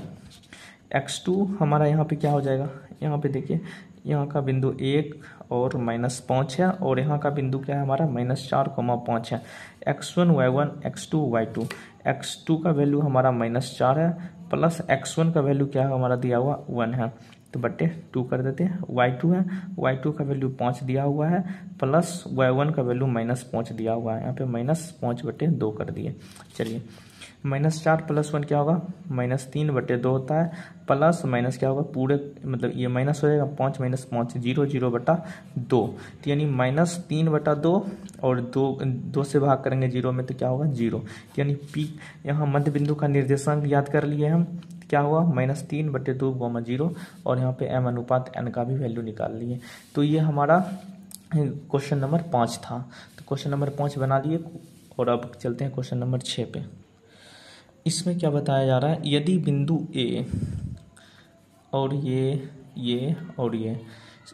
x2 हमारा यहाँ पे क्या हो जाएगा, यहाँ पे देखिए यहाँ का बिंदु 1 और -5 है, और यहाँ का बिंदु क्या है हमारा, -4,5 है। x1 y1 x2 y2, x2 का वैल्यू हमारा -4 है, प्लस x1 का वैल्यू क्या है हमारा दिया हुआ 1 है, तो बटे 2 कर देते हैं। y2 है, y2 का वैल्यू 5 दिया हुआ है, प्लस y1 का वैल्यू -5 दिया हुआ है, यहाँ पे -5/2 कर दिए। चलिए -4 + 1 क्या होगा, -3/2 होता है, प्लस माइनस क्या होगा, पूरे मतलब ये माइनस हो जाएगा, 5 - 5 0 0/2, तो यानी -3/2 और 2 से भाग करेंगे 0 में तो क्या होगा 0, यानी पी यहाँ मध्य बिंदु का निर्देशांक याद कर लिए हम, क्या हुआ -3/2, 0, और यहाँ पे m अनुपात n का भी वैल्यू निकाल लिए। तो ये हमारा क्वेश्चन नंबर 5 था। तो क्वेश्चन नंबर 5 बना लिए, और अब चलते हैं क्वेश्चन नंबर 6 पे। इसमें क्या बताया जा रहा है, यदि बिंदु A और ये और ये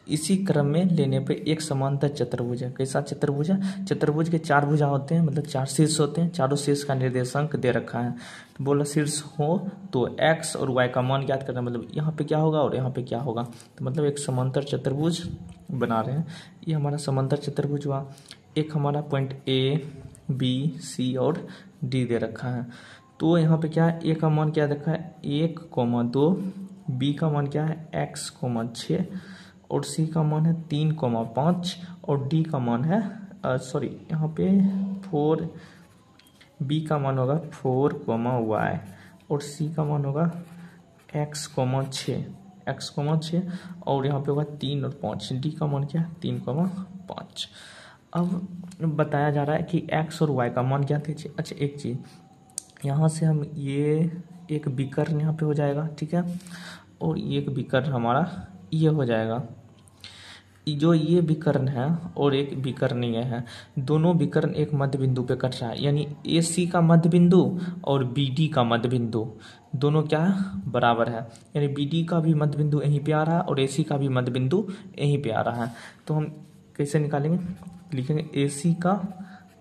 इसी क्रम में लेने पे एक समांतर चतुर्भुज है। कैसा चतुर्भुज है, चतुर्भुज के 4 भुजा होते हैं, मतलब 4 शीर्ष होते हैं, चारों शीर्ष का निर्देशांक दे रखा है। तो बोला शीर्ष हो तो x और y का मान ज्ञात करना, मतलब यहाँ पे क्या होगा और यहाँ पे क्या होगा, तो मतलब एक समांतर चतुर्भुज बना रहे हैं। ये हमारा समांतर चतुर्भुज हुआ। एक हमारा पॉइंट A B C और D दे रखा है। तो यहाँ पे क्या है, A का मान क्या रखा है 1,2, B का मान क्या है x, 6, और C का मान है 3,5, और D का मान है यहाँ पे 4, B का मान होगा 4,y, और C का मान होगा x, 6, और यहाँ पे होगा 3 और 5, D का मान क्या है 3,5। अब बताया जा रहा है कि x और y का मान क्या थे। अच्छा एक चीज़, यहाँ से हम ये एक विकर्ण यहाँ पे हो जाएगा, ठीक है, और एक विकर्ण हमारा ये हो जाएगा। जो ये विकर्ण है और एक विकर्ण ये है, दोनों विकर्ण एक मध्य बिंदु पे कट रहा है, यानी AC का मध्य बिंदु और BD का मध्य बिंदु दोनों क्या है बराबर है, यानी BD का भी मध्य बिंदु यहीं पे आ रहा है और AC का भी मध्य बिंदु यहीं पे आ रहा है। तो हम कैसे निकालेंगे, लिखेंगे AC का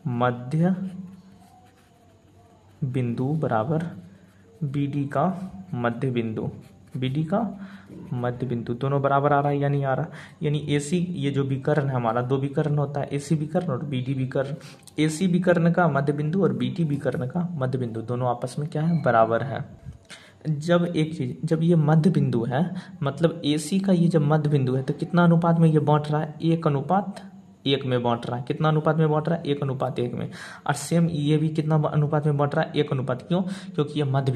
मध्य बिंदु बराबर BD का मध्य बिंदु, BD का मध्य बिंदु दोनों बराबर आ रहा है या नहीं आ रहा, यानी AC ये जो विकर्ण है हमारा, 2 विकर्ण होता है, AC विकर्ण और BD विकर्ण। AC विकर्ण का मध्य बिंदु और BD विकर्ण का मध्य बिंदु दोनों आपस में क्या है बराबर है। जब एक चीज, जब ये मध्य बिंदु है, मतलब AC का ये जब मध्य बिंदु है तो कितना अनुपात में ये बांट रहा है, 1:1 में बांट रहा है। कितना अनुपात में बांट रहा है, 1:1 में। और सेम ये भी कितना अनुपात में बांट रहा है, 1:, क्यों, क्योंकि ये मध्य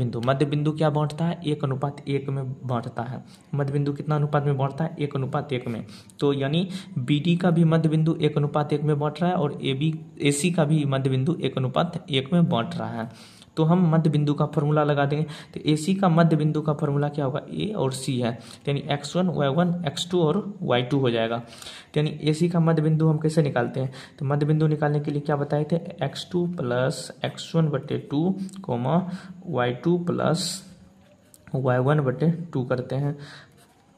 बिंदु क्या बांटता है, 1:1 में बांटता है। मध्य बिंदु कितना अनुपात में बांटता है, 1:1 में। तो यानी BD का भी मध्य बिंदु 1:1 में बांट रहा है और AC का भी मध्य बिंदु 1:1 में बांट रहा है। तो हम मध्य बिंदु का फॉर्मूला लगा देंगे। तो ए सी का मध्य बिंदु का फॉर्मूला क्या होगा, ए और सी है, यानी x1 y1 x2 और y2 हो जाएगा। यानी ए सी का मध्य बिंदु हम कैसे निकालते हैं, तो मध्य बिंदु निकालने के लिए क्या बताए थे, x2 plus x1/2 y2 plus y1/2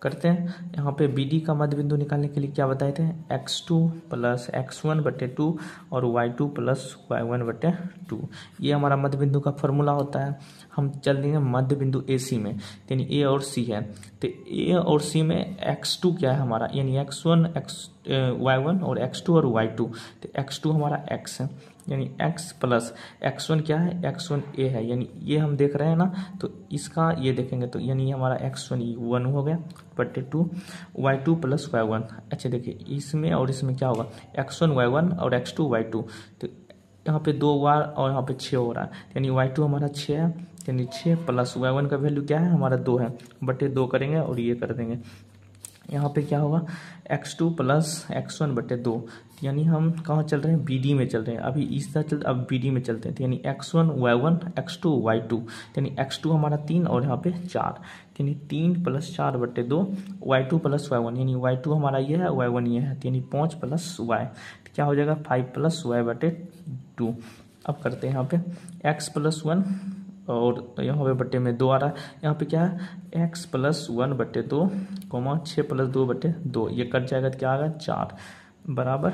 करते हैं। यहाँ पे बी डी का मध्य बिंदु निकालने के लिए क्या बताए थे, x2 प्लस x1/2 और y2 प्लस y1/2। ये हमारा मध्य बिंदु का फॉर्मूला होता है। हम चल देंगे मध्य बिंदु ए सी में, यानी ए और सी है। तो ए और सी में x2 क्या है हमारा, यानी x1 y1 और x2 और y2। तो x2 हमारा x है, यानी x प्लस x1 क्या है, x1 a है, यानी ये हम देख रहे हैं ना, तो इसका ये देखेंगे तो यानी हमारा x1 1 हो गया बटे 2 y2 प्लस y1। अच्छा देखिए इसमें और इसमें क्या होगा, x1 y1 और x2 y2। तो यहाँ पे 2 बार और यहाँ पे 6 हो रहा है, यानी y2 हमारा 6 है, यानी 6 प्लस y1 का वैल्यू क्या है हमारा 2 है, बटे 2 करेंगे और ये कर देंगे। यहाँ पे क्या होगा, x2 प्लस x1/2, यानी हम कहाँ चल रहे हैं, BD में चल रहे हैं। अभी इस तरह चलते, अब BD में चलते हैं। तो यानी x1 y1 x2 y2, यानी x2 हमारा 3 और यहाँ पे 4, यानी 3 प्लस 4/2 y2 प्लस y1, यानी y2 हमारा ये है y1 ये है, यानी 5 प्लस y, तो क्या हो जाएगा 5 प्लस y/2। अब करते हैं यहाँ पे x प्लस 1 और यहाँ पे बट्टे में 2 आ रहा है, यहाँ पे क्या है x प्लस 1/2 6 प्लस 2/2, ये कट जाएगा तो क्या आ गया 4 बराबर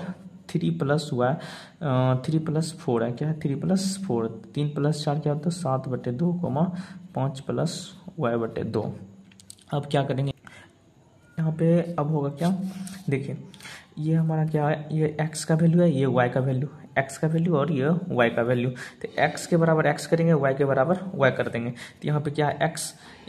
3 प्लस 4 है, क्या है 3 प्लस 4, 3 प्लस 4 क्या होता है 7/2 5 प्लस y/2। अब क्या करेंगे यहाँ पे, अब होगा क्या, देखिए ये हमारा क्या है, ये x का वैल्यू है, ये y का वैल्यू, x का वैल्यू और ये y का वैल्यू। तो x के बराबर x करेंगे, y के बराबर y कर देंगे। तो यहाँ पे क्या है x,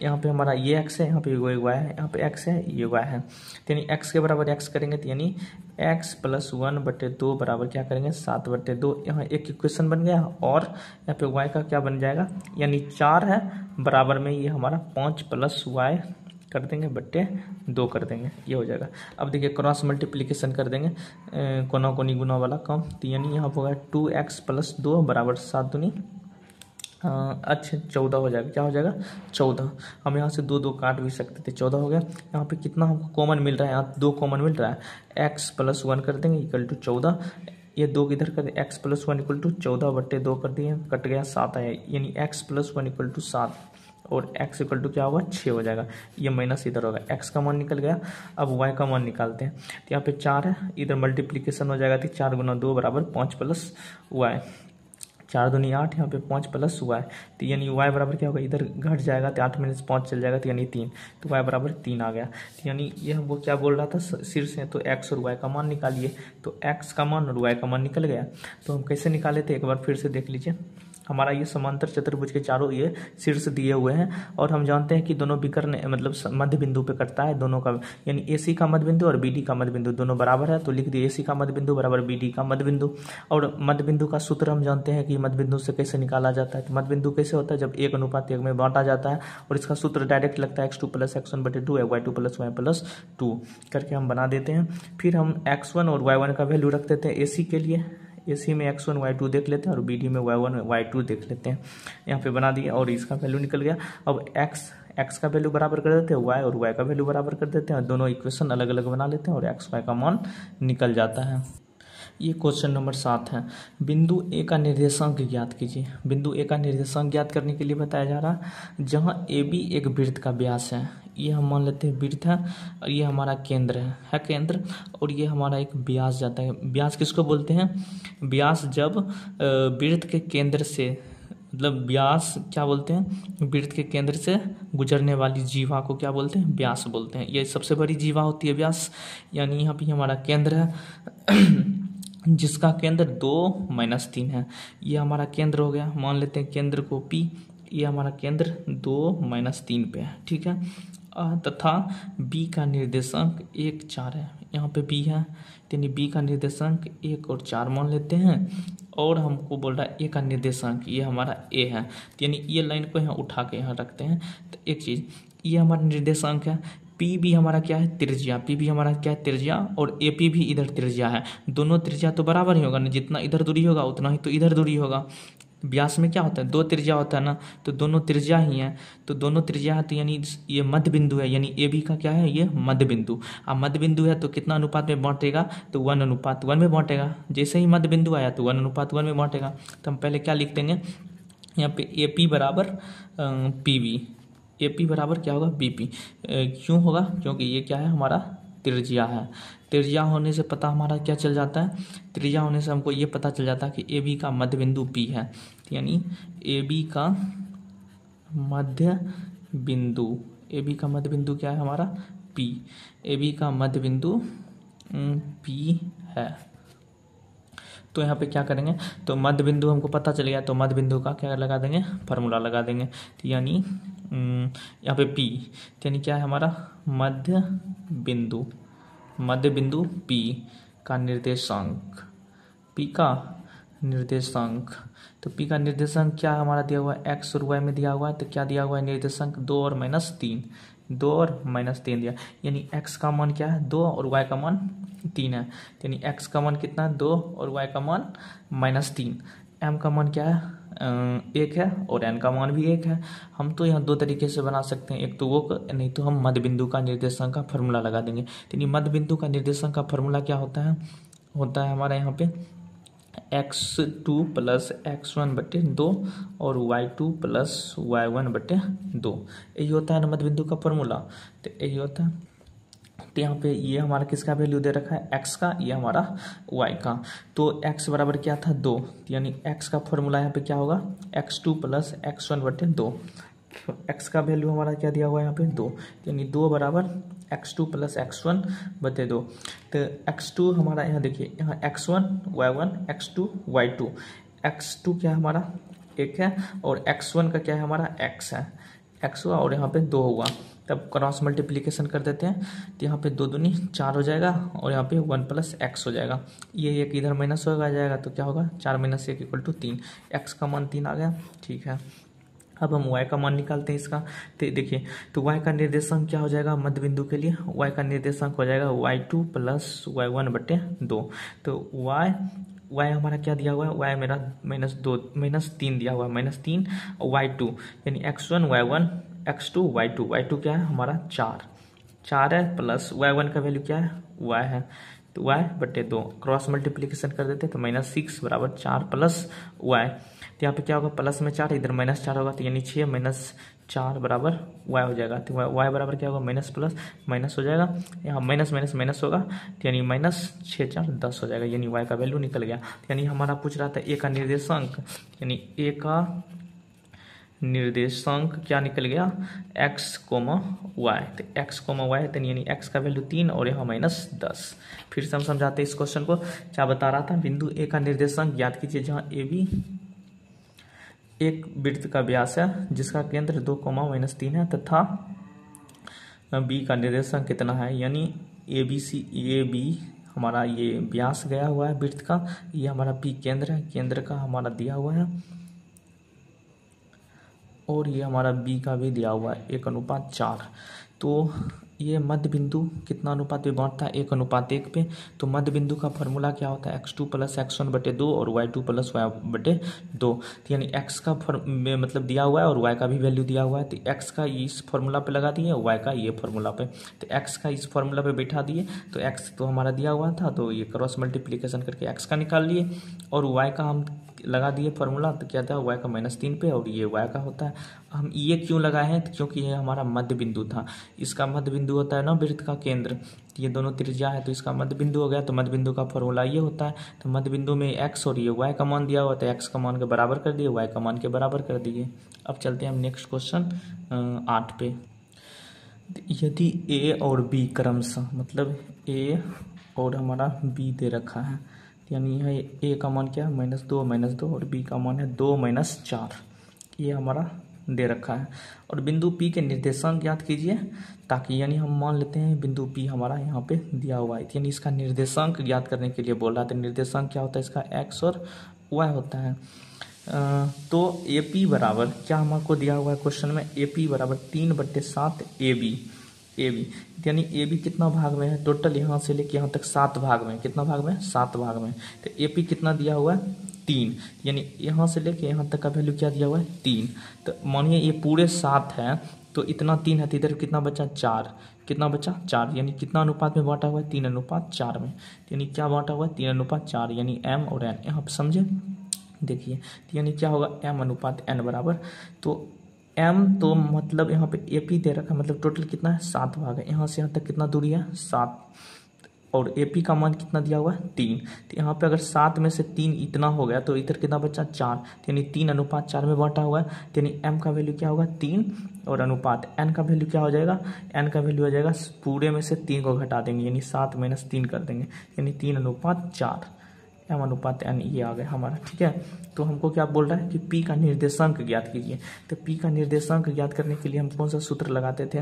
यहाँ पे हमारा ये x है, यहाँ पे ये y है, यहाँ पे x है ये y है, तो यानी x के बराबर x करेंगे, तो यानी x प्लस 1/2 बराबर क्या करेंगे 7/2। यहाँ एक इक्वेशन बन गया, और यहाँ पे y का क्या बन जाएगा, यानी 4 है बराबर में ये हमारा 5 प्लस y कर देंगे बट्टे 2 कर देंगे, ये हो जाएगा। अब देखिए क्रॉस मल्टीप्लिकेशन कर देंगे, कोना कोनी गुना वाला काम, तो यानी यहाँ होगा 2x प्लस 2 बराबर 7 दूनी अच्छा 14 हो जाएगा, क्या हो जाएगा 14। हम यहाँ से 2 काट भी सकते थे, 14 हो गया। यहाँ पे कितना हमको कॉमन मिल रहा है, यहाँ 2 कॉमन मिल रहा है, x प्लस 1 कर देंगे इक्वल टू 14, ये 2 किधर कर दे, x प्लस 1 इक्वल टू 14/2 कर दिए, कट गया 7 आया, यानी x प्लस 1 इक्वल टू 7 और x इक्वल टू क्या होगा 6 हो जाएगा, ये माइनस इधर होगा, x का मान निकल गया। अब y का मान निकालते हैं, तो यहाँ पे 4 है, इधर मल्टीप्लिकेशन हो जाएगा, तो 4 गुना 2 बराबर 5 प्लस y, 4 दूनी 8, यहाँ पे 5 प्लस y, तो यानी y बराबर क्या होगा, इधर घट जाएगा तो 8 - 5 चल जाएगा, तो यानी 3, तो y बराबर 3 आ गया। तो यानी ये हमको क्या बोल रहा था शीर्ष है, तो x और y का मान निकालिए, तो x का मान और y का मान निकल गया। तो हम कैसे निकाले थे एक बार फिर से देख लीजिए, हमारा ये समांतर चतुर्भुज के चारों ये शीर्ष दिए हुए हैं, और हम जानते हैं कि दोनों विकर्ण मतलब मध्य बिंदु पे कटता है दोनों का, यानी AC का मध्य बिंदु और BD का मध्य बिंदु दोनों बराबर है, तो लिख दिए AC का मध्य बिंदु बराबर BD का मध्य बिंदु। और मध्य बिंदु का सूत्र हम जानते हैं कि मध्य बिंदु से कैसे निकाला जाता है, तो मध्य बिंदु कैसे होता है, जब 1:1 में बांटा जाता है, और इसका सूत्र डायरेक्ट लगता है x2 plus x1/2 y2 plus y+2 करके हम बना देते हैं। फिर हम x1 और y1 का वैल्यू रख देते हैं AC के लिए, AC में x1 y2 देख लेते हैं और BD में y1 y2 देख लेते हैं, यहाँ पे बना दिया और इसका वैल्यू निकल गया। अब x का वैल्यू बराबर कर देते हैं y और y का वैल्यू बराबर कर देते हैं, और दोनों इक्वेशन अलग अलग बना लेते हैं और x y का मान निकल जाता है। ये क्वेश्चन नंबर 7 है, बिंदु ए का निर्देशांक ज्ञात कीजिए। बिंदु ए का निर्देशांक ज्ञात करने के लिए बताया जा रहा है, जहाँ AB एक वृत्त का व्यास है, ये हम मान लेते हैं वृत्त है, और ये हमारा केंद्र है केंद्र, और ये हमारा एक व्यास जाता है। व्यास किसको बोलते हैं, व्यास जब वृत्त के केंद्र से, मतलब व्यास क्या बोलते हैं, वृत्त के केंद्र से गुजरने वाली जीवा को क्या बोलते हैं, व्यास बोलते हैं। ये सबसे बड़ी जीवा होती है व्यास, यानी यहाँ पे हमारा केंद्र है जिसका केंद्र 2-3 है, ये हमारा केंद्र हो गया। मान लेते हैं केंद्र को P, ये हमारा केंद्र 2-3 पे है, ठीक है। तथा B का निर्देशांक 1-4 है, यहाँ पे B है, यानी B का निर्देशांक 1 और 4 मान लेते हैं, और हमको बोल रहा है A का निर्देशांक, ये हमारा A है, यानी ये लाइन को यहाँ उठा के यहाँ रखते हैं। तो एक चीज़, ये हमारा निर्देशांक है, P भी हमारा क्या है त्रिज्या, P भी हमारा क्या है त्रिज्या, और AP भी इधर त्रिज्या है, दोनों त्रिज्या तो बराबर ही होगा ना, जितना इधर दूरी होगा उतना ही तो इधर दूरी होगा। व्यास में क्या होता है, दो त्रिज्या होता है ना, तो दोनों त्रिज्या ही हैं, तो दोनों त्रिज्या है, तो यानी ये मध्य बिंदु है, यानी ए बी का क्या है, ये मध्य बिंदु। अब मध्य बिंदु है तो कितना अनुपात में बांटेगा, तो 1:1 में बांटेगा। जैसे ही मध्य बिंदु आया तो 1:1 में बांटेगा। तो हम पहले क्या लिख देंगे यहाँ पे, ए पी बराबर पी बी, ए पी बराबर क्या होगा, बी पी। क्यों होगा, क्योंकि ये क्या है, हमारा त्रिज्या है। त्रिज्या होने से पता हमारा क्या चल जाता है, त्रिज्या होने से हमको ये पता चल जाता है कि ए बी का मध्य बिंदु पी है, यानी ए बी का मध्य बिंदु, ए बी का मध्य बिंदु क्या है हमारा, पी। ए बी का मध्य बिंदु पी है। तो यहाँ पे क्या करेंगे, तो मध्य बिंदु हमको पता चल गया, तो मध्य बिंदु का क्या लगा देंगे, फार्मूला लगा देंगे। तो यानी यहाँ पे पी, यानी क्या है हमारा मध्य बिंदु, मध्य बिंदु पी का निर्देशांक, पी का निर्देशांक। तो पी का निर्देशांक क्या हमारा दिया हुआ है, एक्स और वाई में दिया हुआ है। तो क्या दिया हुआ है निर्देशांक, 2 और -3, 2 और -3 दिया, यानी एक्स का मान क्या है, 2 और वाई का मान 3 है। यानी एक्स का मान कितना है, 2 और वाई का मान -3। एम का मान क्या है, 1 है, और एन का मान भी 1 है। हम तो यहाँ दो तरीके से बना सकते हैं, एक तो वो, नहीं तो हम मध्य बिंदु का निर्देशांक का फॉर्मूला लगा देंगे। यानी मध्य बिंदु का निर्देशांक का फॉर्मूला क्या होता है हमारा यहाँ पे x2 + x1/2 और y2 + y1/2, यही होता है ना मध्य बिंदु का फॉर्मूला। तो यही होता है। तो यहाँ पे ये हमारा किसका वैल्यू दे रखा है, x का, ये हमारा y का। तो x बराबर क्या था, 2, यानी x का फॉर्मूला यहाँ पे क्या होगा, x2 + x1/2। x का वैल्यू हमारा क्या दिया हुआ है यहाँ पे, 2, यानी 2 बराबर x2 + x1/2। तो x2 हमारा यहाँ देखिए, यहाँ x1 y1 x2 y2, x2 क्या है हमारा 1 है, और x1 का क्या है हमारा x है, x हुआ, और यहाँ पे 2 हुआ। तब क्रॉस मल्टीप्लिकेशन कर देते हैं, तो यहाँ पे 2 दूनी 4 हो जाएगा, और यहाँ पे 1 + x हो जाएगा। ये एक इधर माइनस होगा जाएगा, तो क्या होगा, 4 - 1 = 3। x का मान 3 आ गया, ठीक है। अब हम y का मान निकालते हैं इसका। तो देखिए, तो y का निर्देशांक क्या हो जाएगा मध्य बिंदु के लिए, y का निर्देशांक हो जाएगा y2 + y1/2। तो y हमारा क्या दिया हुआ है, y मेरा -3 दिया हुआ है, -3 और y2 यानी x1 y1 x2 y2 क्या है हमारा 4 है, प्लस y1 का वैल्यू क्या है, y है, तो y/2 क्रॉस मल्टीप्लिकेशन कर देते हैं, तो -6 = 4 + y। तो यहाँ पे क्या होगा, प्लस में 4, इधर -4 होगा, तो यानी 6 - 4 = y हो जाएगा। तो y बराबर क्या होगा, माइनस प्लस माइनस हो जाएगा, यहाँ माइनस माइनस माइनस होगा, तो यानी -6 × 4 = 10 हो जाएगा, यानी y का वैल्यू निकल गया। यानी हमारा पूछ रहा था a का निर्देशांक, यानी a का निर्देशांक क्या निकल गया, x, y। तो x, y है, तो यानी x का वैल्यू 3 और यहाँ -10। फिर से हम समझाते हैं इस क्वेश्चन को। क्या बता रहा था, बिंदु a का निर्देशांक ज्ञात कीजिए, जहाँ ए बी एक वृत्त का व्यास है जिसका केंद्र 2, -3 है, तथा b का निर्देशांक कितना है, यानी ए बी हमारा ये व्यास गया हुआ है वृत्त का, ये हमारा p केंद्र है, केंद्र का हमारा दिया हुआ है, और ये हमारा b का भी दिया हुआ है 1:4। तो ये मध्य बिंदु कितना अनुपात पे बांटता है, 1:1 पे। तो मध्य बिंदु का फॉर्मूला क्या होता है, x2 + x1/2 और y2 + y/2। तो यानी x का मतलब दिया हुआ है, और y का भी वैल्यू दिया हुआ है, तो x का इस फॉर्मूला पे लगा दिए, y का ये फॉर्मूला पे। तो x का इस फॉर्मूला पे बैठा दिए, तो x तो हमारा दिया हुआ था, तो ये क्रॉस मल्टीप्लिकेशन करके x का निकाल लिए, और y का हम लगा दिए फॉर्मूला, तो क्या था y का -3 पे, और ये y का होता है। हम ये क्यों लगाए हैं, क्योंकि ये हमारा मध्य बिंदु था, इसका मध्य बिंदु होता है ना वृत्त का केंद्र, ये दोनों त्रिज्या है, तो इसका मध्य बिंदु हो गया। तो मध्य बिंदु का फॉर्मूला ये होता है। तो मध्य बिंदु में x और ये y का मान दिया हुआ, तो x का मान के बराबर कर दिए, y का मान के बराबर कर दिए। अब चलते हैं हम नेक्स्ट क्वेश्चन 8 पे। यदि a और b क्रमशः, मतलब a और हमारा b दे रखा है, यानी यह a का मान क्या है, -2 और b का मान है 2 - 4, ये हमारा दे रखा है। और बिंदु P के निर्देशांक ज्ञात कीजिए, ताकि यानी हम मान लेते हैं बिंदु P हमारा यहाँ पे दिया हुआ है, यानी इसका निर्देशांक ज्ञात करने के लिए बोल रहा था। निर्देशांक क्या होता है इसका, x और y होता है। तो AP बराबर क्या हमको दिया हुआ है क्वेश्चन में, AP बराबर 3/7 AB, यानी AB कितना भाग में है, टोटल यहाँ से लेके यहाँ तक 7 भाग में, कितना भाग में, 7 भाग में। तो AP कितना दिया हुआ है, 3, यानी यहाँ से लेके यहाँ तक का वैल्यू क्या दिया हुआ है 3। तो मानिए ये पूरे 7 है तो इतना 3 है तो इधर कितना बचा 4, कितना बचा 4, यानी कितना अनुपात में बांटा हुआ है 3:4 में, यानी क्या बांटा हुआ है 3:4, यानी m और n। यहाँ पर समझे, देखिए यानी क्या होगा m/n बराबर, तो m तो मतलब यहाँ पे AP दे रखा है, मतलब टोटल कितना है 7 भाग है, यहाँ से यहाँ तक कितना दूरी है 7, और AP का मान कितना दिया हुआ है 3। तो यहाँ पे अगर 7 में से 3 इतना हो गया तो इधर कितना बचा 4, यानी 3:4 में बांटा हुआ है, यानी m का वैल्यू क्या होगा 3, और अनुपात n का वैल्यू क्या हो जाएगा, n का वैल्यू हो जाएगा पूरे में से 3 को घटा देंगे, यानी 7 - 3 कर देंगे, यानी 3:4 m/n ये आ गया हमारा। ठीक है, तो हमको क्या बोल रहा है कि P का निर्देशांक ज्ञात कीजिए। तो P का निर्देशांक ज्ञात करने के लिए हम कौन सा सूत्र लगाते थे,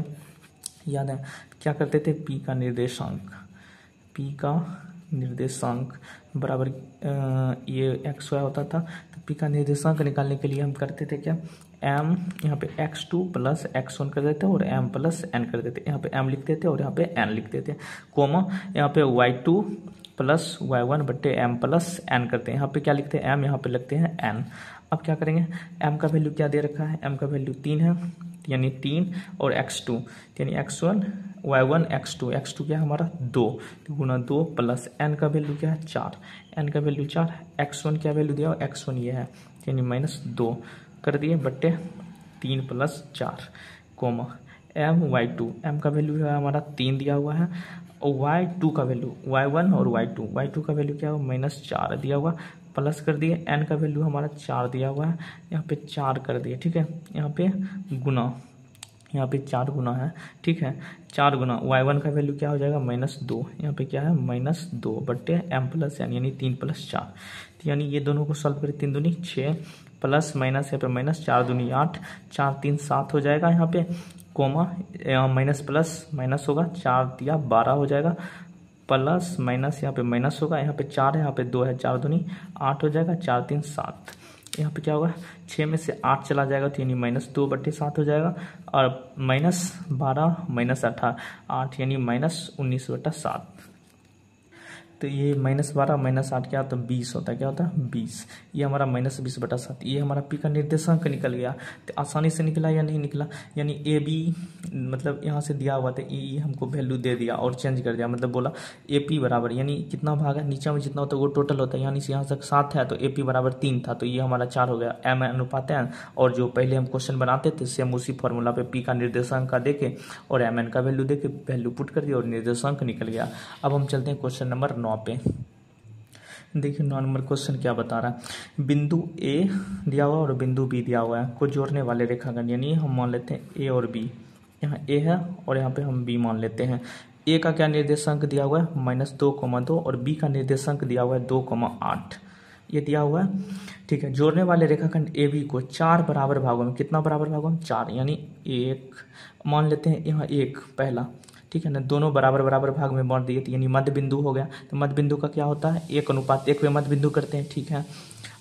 याद है क्या करते थे, P का निर्देशांक बराबर ये XY होता था। तो P का निर्देशांक निकालने के लिए हम करते थे क्या, m यहाँ पे x2 + x1 कर देते और m + n कर देते, यहाँ पे m लिख देते और यहाँ पे n लिख देते, कोमा यहाँ पे y2 + y1 बट्टे m + n करते हैं, यहाँ पे क्या लिखते हैं m, यहाँ पे लिखते हैं n। अब क्या करेंगे, m का वैल्यू क्या दे रखा है, m का वैल्यू 3 है, यानी 3 और x2 यानी x1 y1 x2 क्या है हमारा 2, तो गुना 2 + n का वैल्यू क्या है 4, n का वैल्यू 4, x1 क्या वैल्यू दिया x1 ये है, यानी -2 कर दिए बट्टे 3 + 4, कोमा m y2 का वैल्यू है हमारा 3 दिया हुआ है, और y2 का वैल्यू y1 और y2 का वैल्यू क्या है -4 दिया हुआ, प्लस कर दिए n का वैल्यू हमारा 4 दिया हुआ है, यहाँ पे 4 कर दिए। ठीक है, यहाँ पे गुना, यहाँ पे 4 गुना है, ठीक है 4 गुना y1 का वैल्यू क्या हो जाएगा -2, यहाँ पे क्या है -2 बट्टे m + n, यानी 3 + 4। तो यानी ये दोनों को सॉल्व करें, 3 दूनी 6 प्लस माइनस यहाँ पे माइनस, 4 दूनी 8, 4 3 7 हो जाएगा यहाँ पे, कोमा माइनस प्लस माइनस होगा, 4 दिया 12 हो जाएगा, प्लस माइनस यहाँ पे माइनस होगा, यहाँ पे 4 है यहाँ पे 2 है, 4 दूनी 8 हो जाएगा, 4 3 7, यहाँ पे क्या होगा 6 में से 8 चला जाएगा तो यानी -2 बट्टे 7 हो जाएगा, और -12 -8 8 यानी -19 बटा 7। तो ये -12 -8 क्या होता है 20 होता है, क्या होता है 20, ये हमारा -20 बटा 7, ये हमारा P का निर्देशांक निकल गया। तो आसानी से निकला या नहीं निकला, यानी AB मतलब यहाँ से दिया हुआ था E हमको वैल्यू दे दिया और चेंज कर दिया, मतलब बोला AP बराबर, यानी कितना भाग है नीचे में जितना होता है वो टोटल होता है, यानी से यहाँ तक 7 है तो AP बराबर 3 था, तो ये हमारा 4 हो गया m/n, और जो पहले हम क्वेश्चन बनाते थे सेम उसी फॉर्मूला पे P का निर्देशांक का देके और mn का वैल्यू देके वैल्यू पुट कर दिया और निर्देशांक निकल गया। अब हम चलते हैं क्वेश्चन नंबर 9 पे। देखिए 9 नंबर क्वेश्चन क्या बता रहा है, बिंदु A दिया हुआ और बिंदु B दिया हुआ है, को जोड़ने वाले रेखाखंड, यानी हम मान लेते हैं A और B, यहाँ A है और यहाँ पे हम B मान लेते हैं। A का क्या निर्देशांक दिया हुआ है -2,2 और B का निर्देशांक दिया हुआ है 2,8, ये दिया हुआ है। ठीक है, जोड़ने वाले रेखाखंड AB को 4 बराबर भागों में, कितना बराबर भागों में 4, यानी 1 मान लेते हैं, यहाँ 1 पहला, ठीक है ना, दोनों बराबर बराबर भाग में बांट दिए, तो यानी मध्य बिंदु हो गया। तो मध्य बिंदु का क्या होता है 1:1 में मध्य बिंदु करते हैं, ठीक है।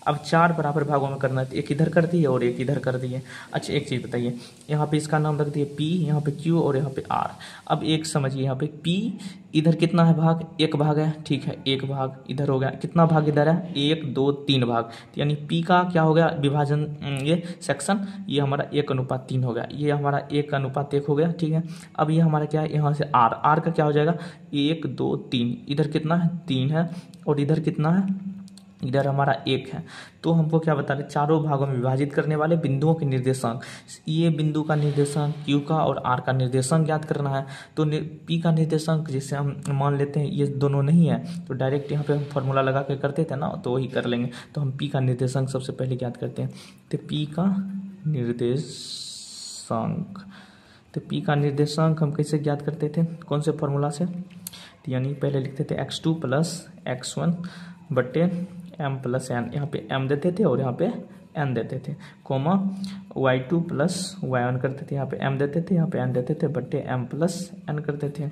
अब 4 बराबर भागों में करना है, तो एक इधर कर दिए और एक इधर कर दिए। अच्छा एक चीज़ बताइए, यहाँ पे इसका नाम रख दिए P, यहाँ पे Q और यहाँ पे R। अब एक समझिए, यहाँ पे P इधर कितना है भाग, 1 भाग है, ठीक है 1 भाग इधर हो गया, कितना भाग इधर है 1 2 3 भाग, तो यानी P का क्या हो गया विभाजन, ये सेक्शन ये हमारा 1:3 हो गया, ये हमारा 1:1 हो गया, ठीक है। अब ये हमारा क्या है, यहाँ से R का क्या हो जाएगा 1 2 3, इधर कितना है 3 है और इधर कितना है, इधर हमारा 1 है। तो हमको क्या बता रहे, चारों भागों में विभाजित करने वाले बिंदुओं के निर्देशांक, ये बिंदु का निर्देशांक Q का और R का निर्देशांक ज्ञात करना है। तो P का निर्देशांक जैसे हम मान लेते हैं ये दोनों नहीं है, तो डायरेक्ट यहाँ पे हम फॉर्मूला लगा के करते थे ना, तो वही कर लेंगे। तो हम P का निर्देशांक सबसे पहले ज्ञात करते हैं। तो P का निर्देशांक हम कैसे ज्ञात करते थे, कौन से फॉर्मूला से, तो यानी पहले लिखते थे x2 + x1 बट्टे m + n, यहाँ पे m देते थे और यहाँ पे n देते थे, कोमा y2 + y1 करते थे, यहाँ पे m देते थे यहाँ पे n देते थे बट्टे m + n करते थे,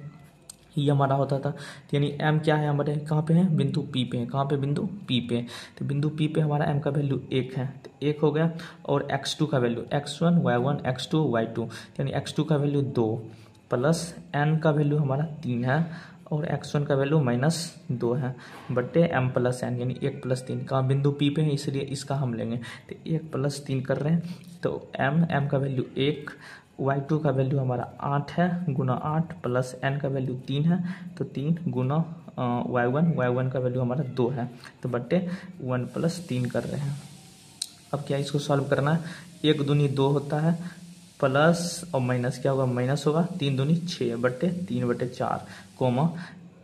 ये हमारा होता था। यानी m क्या है हमारे, कहाँ पे है बिंदु P पे है, कहाँ पे बिंदु P पे, तो बिंदु P पे हमारा m का वैल्यू 1 है, तो 1 हो गया। और x2 का value x1 y1 x2 y2, यानी x2 का वैल्यू 2 प्लस n का वैल्यू हमारा 3 है और x1 का वैल्यू -2 है बट्टे m+n, यानी 1+3 का बिंदु P पे है इसलिए इसका हम लेंगे। तो 1+3 कर रहे हैं तो m का वैल्यू 1, y2 का वैल्यू हमारा 8 है गुना 8 प्लस n का वैल्यू 3 है तो 3 गुना y1 का वैल्यू हमारा 2 है तो बट्टे 1+3 कर रहे हैं। अब क्या इसको सॉल्व करना है, 1 दूनी 2 होता है प्लस और माइनस क्या होगा, माइनस होगा, 3 दूनी 6 बट्टे 3/4 कोमा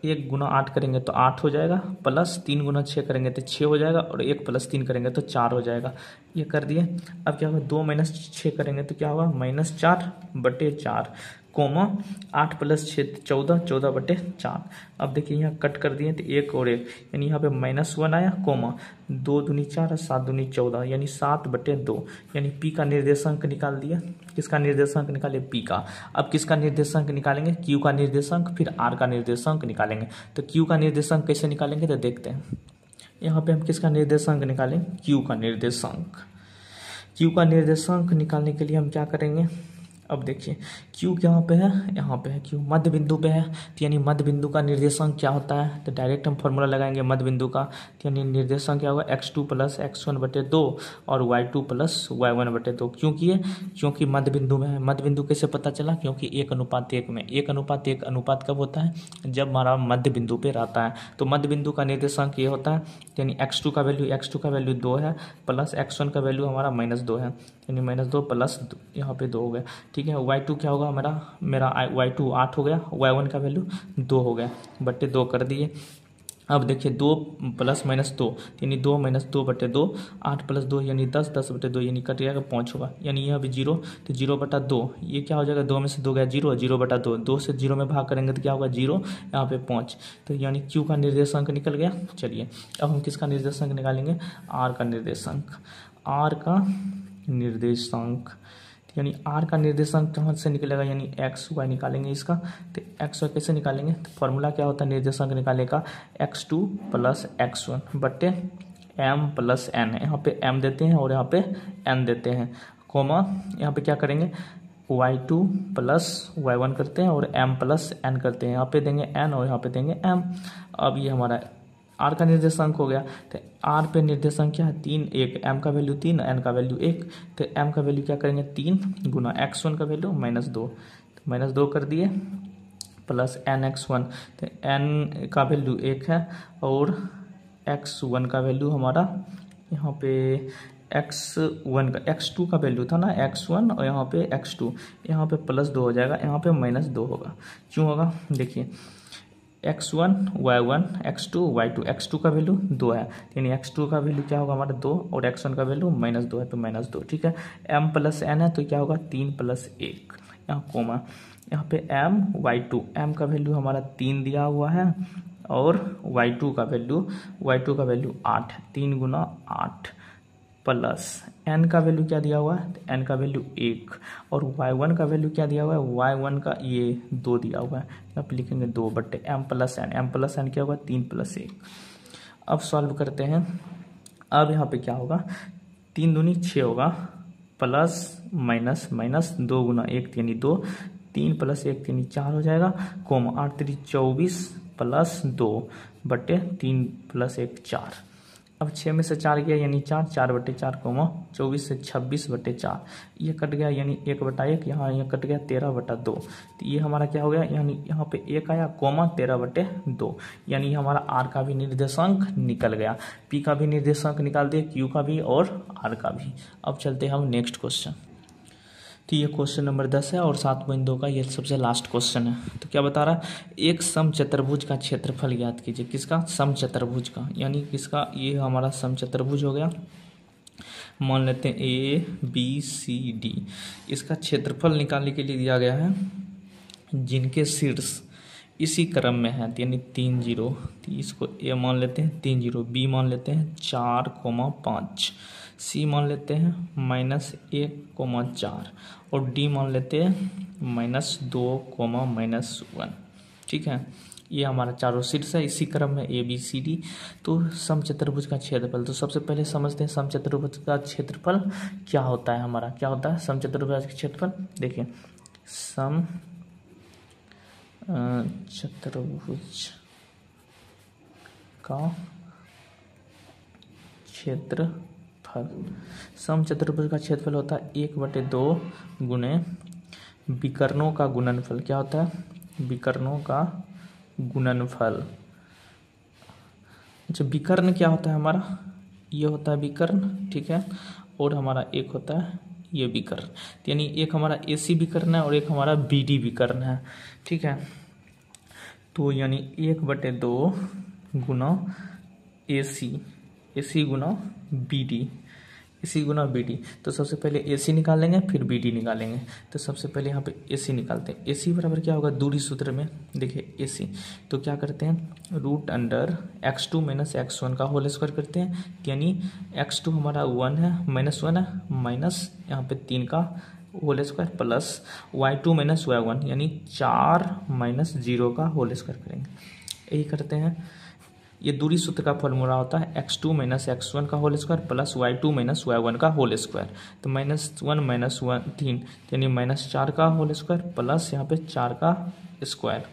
1 गुना 8 करेंगे तो 8 हो जाएगा प्लस 3 गुना 6 करेंगे तो 6 हो जाएगा और 1+3 करेंगे तो 4 हो जाएगा। ये कर दिए। अब क्या होगा, 2 - 6 करेंगे तो क्या होगा, -4/4 कोमा 8 + 6 14, 14/4। अब देखिए यहाँ कट कर दिए तो 1 और 1 यानी यहाँ पे -1 आया कोमा 2 दूनी 4 और 7 दूनी 14 यानी 7/2 यानी पी का निर्देशांक निकाल दिया। किसका निर्देशांक निकाले, पी का। अब किसका निर्देशांक निकालेंगे, क्यू का निर्देशांक, फिर आर का निर्देशांक निकालेंगे। तो क्यू का निर्देशांक कैसे निकालेंगे तो देखते हैं। यहाँ पे हम किसका निर्देशांक निकालें, क्यू का निर्देशांक। क्यू का निर्देशांक निकालने के लिए हम क्या करेंगे, अब देखिए क्यू यहाँ पे है, यहाँ पे है क्यू, मध्य बिंदु पे है तो यानी मध्य बिंदु का निर्देशांक क्या होता है, तो डायरेक्ट हम फॉर्मूला लगाएंगे मध्य बिंदु का। तो यानी निर्देशांक क्या होगा, x2 + x1/2 और y2 + y1/2। क्यों किए, क्योंकि मध्य बिंदु में है। मध्य बिंदु कैसे पता चला, क्योंकि 1:1 में। 1:1 अनुपात कब होता है, जब हमारा मध्य बिंदु पे रहता है। तो मध्य बिंदु का निर्देशांक ये होता है यानी x2 का वैल्यू 2 है प्लस x1 का वैल्यू हमारा -2 है यानी -2 प्लस यहाँ पे 2 हो गया। ठीक है, y2 क्या होगा मेरा y2 8 हो गया, y1 का वैल्यू 2 हो गया बट्टे 2 कर दिए। अब देखिए 2 + -2 यानी 2 - 2/2, 8 + 2 यानी 10, 10/2 यानी कट जाएगा 5 होगा यानी यहाँ भी 0 तो 0/2 ये क्या हो जाएगा, 2 में से 2 गया 0, 0/2, 2 से 0 में भाग करेंगे तो क्या होगा 0, यहाँ पे 5 तो यानी क्यू का निर्देशांक निकल गया। चलिए अब हम किसका निर्देशांक निकालेंगे, आर का निर्देशांक। आर का निर्देशांक यानी आर का निर्देशांक कहाँ से निकलेगा, यानी एक्स वाई निकालेंगे इसका। तो एक्स वाई कैसे निकालेंगे, तो फॉर्मूला क्या होता है निर्देशांक निकालने का, x2 + x1 बट्टे m + n। यहाँ पे m देते हैं और यहाँ पे n देते हैं कोमा यहाँ पे क्या करेंगे, y2 + y1 करते हैं और m + n करते हैं। यहाँ पे देंगे n और यहाँ पे देंगे m। अब ये हमारा आर का निर्देशांक हो गया। तो आर पे निर्देशांक क्या है, 3 1, एम का वैल्यू 3, एन का वैल्यू 1। तो एम का वैल्यू क्या करेंगे 3 गुना x1 का वैल्यू -2 तो -2 कर दिए प्लस nx1। तो n का वैल्यू 1 है और x1 का वैल्यू हमारा यहाँ पे x2 का वैल्यू था ना x1 और यहाँ पे x2, यहाँ पे +2 हो जाएगा, यहाँ पे -2 होगा। क्यों होगा, देखिए x1 y1 x2 y2, x2 का वैल्यू 2 है यानी x2 का वैल्यू क्या होगा हमारा 2 और x1 का वैल्यू -2 है तो -2। ठीक है, m + n है तो क्या होगा 3 + 1 यहाँ कोमा यहाँ पे m y2, m का वैल्यू हमारा 3 दिया हुआ है और y2 का वैल्यू 8 है, 3 गुना 8 प्लस n का वैल्यू क्या दिया हुआ है, तो n का वैल्यू 1 और y1 का वैल्यू क्या दिया हुआ है, y1 का ये 2 दिया हुआ है। यहाँ पे लिखेंगे 2 बट्टे m + n, m + n क्या होगा 3 + 1। अब सॉल्व करते हैं। अब यहाँ पे क्या होगा, 3 दूनी 6 होगा प्लस माइनस 2 गुना 1 यानी 2, 3 + 1 यानी 4 हो जाएगा कोमा 8 3 24 प्लस 2 बट्टे 3 + 1 4। अब 6 में से 4 गया यानी 4, 4/4 कोमा 24 से 26/4 ये कट गया यानी 1/1, यहाँ कट गया 13/2। तो ये हमारा क्या हो गया, यानी यहाँ पे 1 आया कोमा 13/2 यानी हमारा आर का भी निर्देशांक निकल गया। पी का भी निर्देशांक निकाल दिए, क्यू का भी और आर का भी। अब चलते हैं हम नेक्स्ट क्वेश्चन। तो ये क्वेश्चन नंबर 10 है और 7.2 का ये सबसे लास्ट क्वेश्चन है। तो क्या बता रहा है, एक समचतुर्भुज का क्षेत्रफल ज्ञात कीजिए। किसका, समचतुर्भुज का, यानी किसका, ये हमारा समचतुर्भुज हो गया। मान लेते हैं ABCD, इसका क्षेत्रफल निकालने के लिए दिया गया है जिनके शीर्ष इसी क्रम में है यानी 3 0। इसको ए मान लेते हैं 3 0, बी मान लेते हैं 4,5, सी मान लेते हैं -1,4 और डी मान लेते हैं -2,-1। ठीक है, ये हमारा चारों शीर्ष है इसी क्रम में ABCD। तो समचतुर्भुज का क्षेत्रफल, तो सबसे पहले समझते हैं समचतुर्भुज का क्षेत्रफल क्या होता है। हमारा क्या होता है समचतुर्भुज का क्षेत्रफल, देखिए चतुर्भुज का क्षेत्रफल। समचतुर्भुज का क्षेत्रफल होता है 1/2 गुणे विकर्णों का गुणनफल। क्या होता है? विकर्णों का गुणनफल। अच्छा, विकर्ण क्या होता है हमारा? ये होता है विकर्ण, ठीक है, और हमारा एक होता है ये विकर्ण। यानी एक हमारा AC विकर्ण है और एक हमारा BD विकर्ण है, ठीक है। तो यानी 1/2 गुना AC गुना BD। तो सबसे पहले AC निकालेंगे, फिर BD निकालेंगे। तो सबसे पहले यहाँ पे AC निकालते हैं। AC बराबर क्या होगा? दूरी सूत्र में देखिए AC, तो क्या करते हैं? √x2 - x1 का होल स्क्वायर करते हैं। यानी x2 हमारा 1 है, -1 है, माइनस यहाँ पे 3 का whole square plus y2 - y1 यानी 4 - 0 का होल स्क्वायर करेंगे। यही करते हैं। ये दूरी सूत्र का फॉर्मूला होता है x2 - x1 का whole square plus y2 - y1 का होल स्क्वायर। तो -1 - 1 3 यानी -4 का होल स्क्वायर प्लस यहाँ पे 4 का स्क्वायर,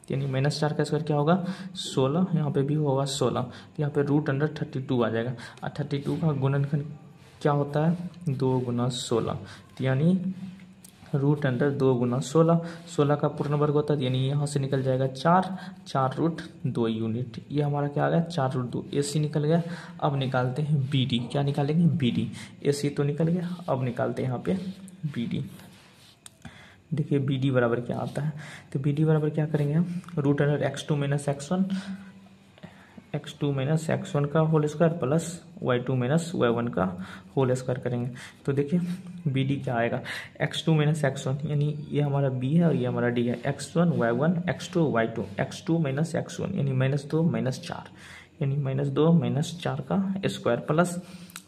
यानी -4 का स्क्वायर क्या होगा? 16। यहाँ पे भी होगा 16। तो यहाँ पे √32 आ जाएगा। और 32 का गुणनखंड क्या होता है? 2 × 16, यानी √2 × 16। 16 का पूर्ण वर्ग होता है, यानी यहाँ से निकल जाएगा 4√2 यूनिट। ये हमारा क्या आ गया? 4√2। AC निकल गया। अब निकालते हैं BD। क्या निकालेंगे? BD। AC तो निकल गया, अब निकालते हैं यहाँ पे BD। देखिए BD बराबर क्या आता है? तो BD बराबर क्या करेंगे हम? √x2 - x1 का whole square plus y2 - y1 का होल स्क्वायर करेंगे। तो देखिए BD क्या आएगा? x2 - x1 यानी ये हमारा B है और ये हमारा D है। x1 y1 x2 y2, x2 - x1 यानी -2 - 4 यानी -2 - 4 का स्क्वायर प्लस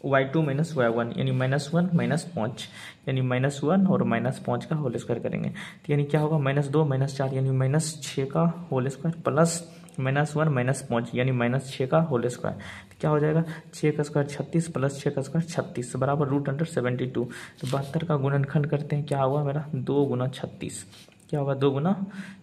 y2 - y1 यानी -1 - 5 यानी -1 और -5 का होल स्क्वायर करेंगे। तो यानी क्या होगा? -2 - 4 यानी -6 का होल स्क्वायर प्लस -1 - 5 यानी -6 का होल स्क्वायर। तो क्या हो जाएगा? 6 का स्क्वायर 36 प्लस 6 का स्क्वायर 36 बराबर √72। तो 72 का गुणनखंड करते हैं। क्या हुआ मेरा? 2 × 36। क्या होगा? 2 ×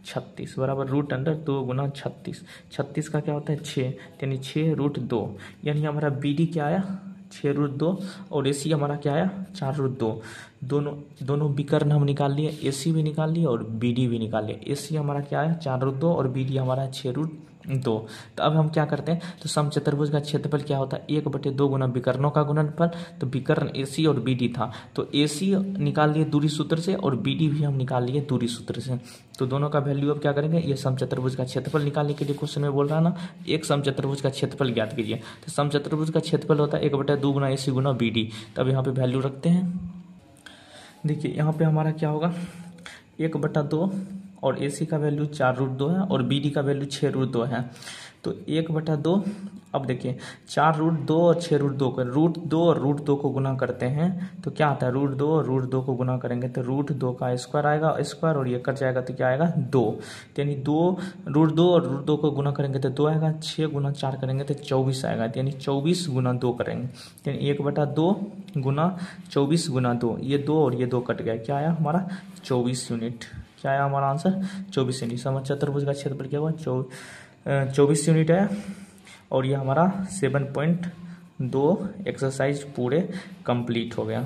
36 बराबर √2 × 36। 36 का क्या होता है? 6, यानी 6√2 यानी हमारा BD क्या आया? 6√2 और AC हमारा क्या आया? 4√2। दोनों विकर्ण हम निकाल लिए, AC भी निकाल लिए और BD भी निकाल लिए। AC हमारा क्या है? 4√2 और BD हमारा 6√2। तो अब हम क्या करते हैं? तो समचतुर्भुज का क्षेत्रफल क्या होता है? 1/2 गुना विकर्णों का गुणनफल। तो विकर्ण AC और BD था, तो AC निकाल लिए दूरी सूत्र से और BD भी हम निकाल लिए दूरी सूत्र से। तो दोनों का वैल्यू अब क्या करेंगे? ये समचतुर्भुज का क्षेत्रफल निकालने के लिए क्वेश्चन में बोल रहा है ना, एक समचतुर्भुज का क्षेत्रफल ज्ञात कीजिए। तो समचतुर्भुज का क्षेत्रफल होता है 1/2 गुना AC गुना BD। तब यहाँ पे वैल्यू रखते हैं। देखिए यहाँ पे हमारा क्या होगा? 1/2 और AC का वैल्यू 4√2 है और BD का वैल्यू 6√2 है। तो 1/2, अब देखिए 4√2 और 6√2 का √2 और √2 को गुना करते हैं तो क्या आता है? √2 और √2 को गुना करेंगे तो √2 का स्क्वायर आएगा, स्क्वायर और ये कट जाएगा तो क्या आएगा? 2। यानी 2 और √2 को गुना करेंगे तो 2 आएगा। 6 × 4 करेंगे तो 24 आएगा, यानी 24 × 2 करेंगे, यानी 1/2 गुना 24 × 2। ये 2 और ये 2 कट गया, क्या आया हमारा? 24 यूनिट। क्या आया हमारा आंसर? 24 यूनिट। समचतुर्भुज का क्षेत्रफल क्या हुआ? 24 यूनिट है। और ये हमारा 7.2 एक्सरसाइज पूरे कंप्लीट हो गया।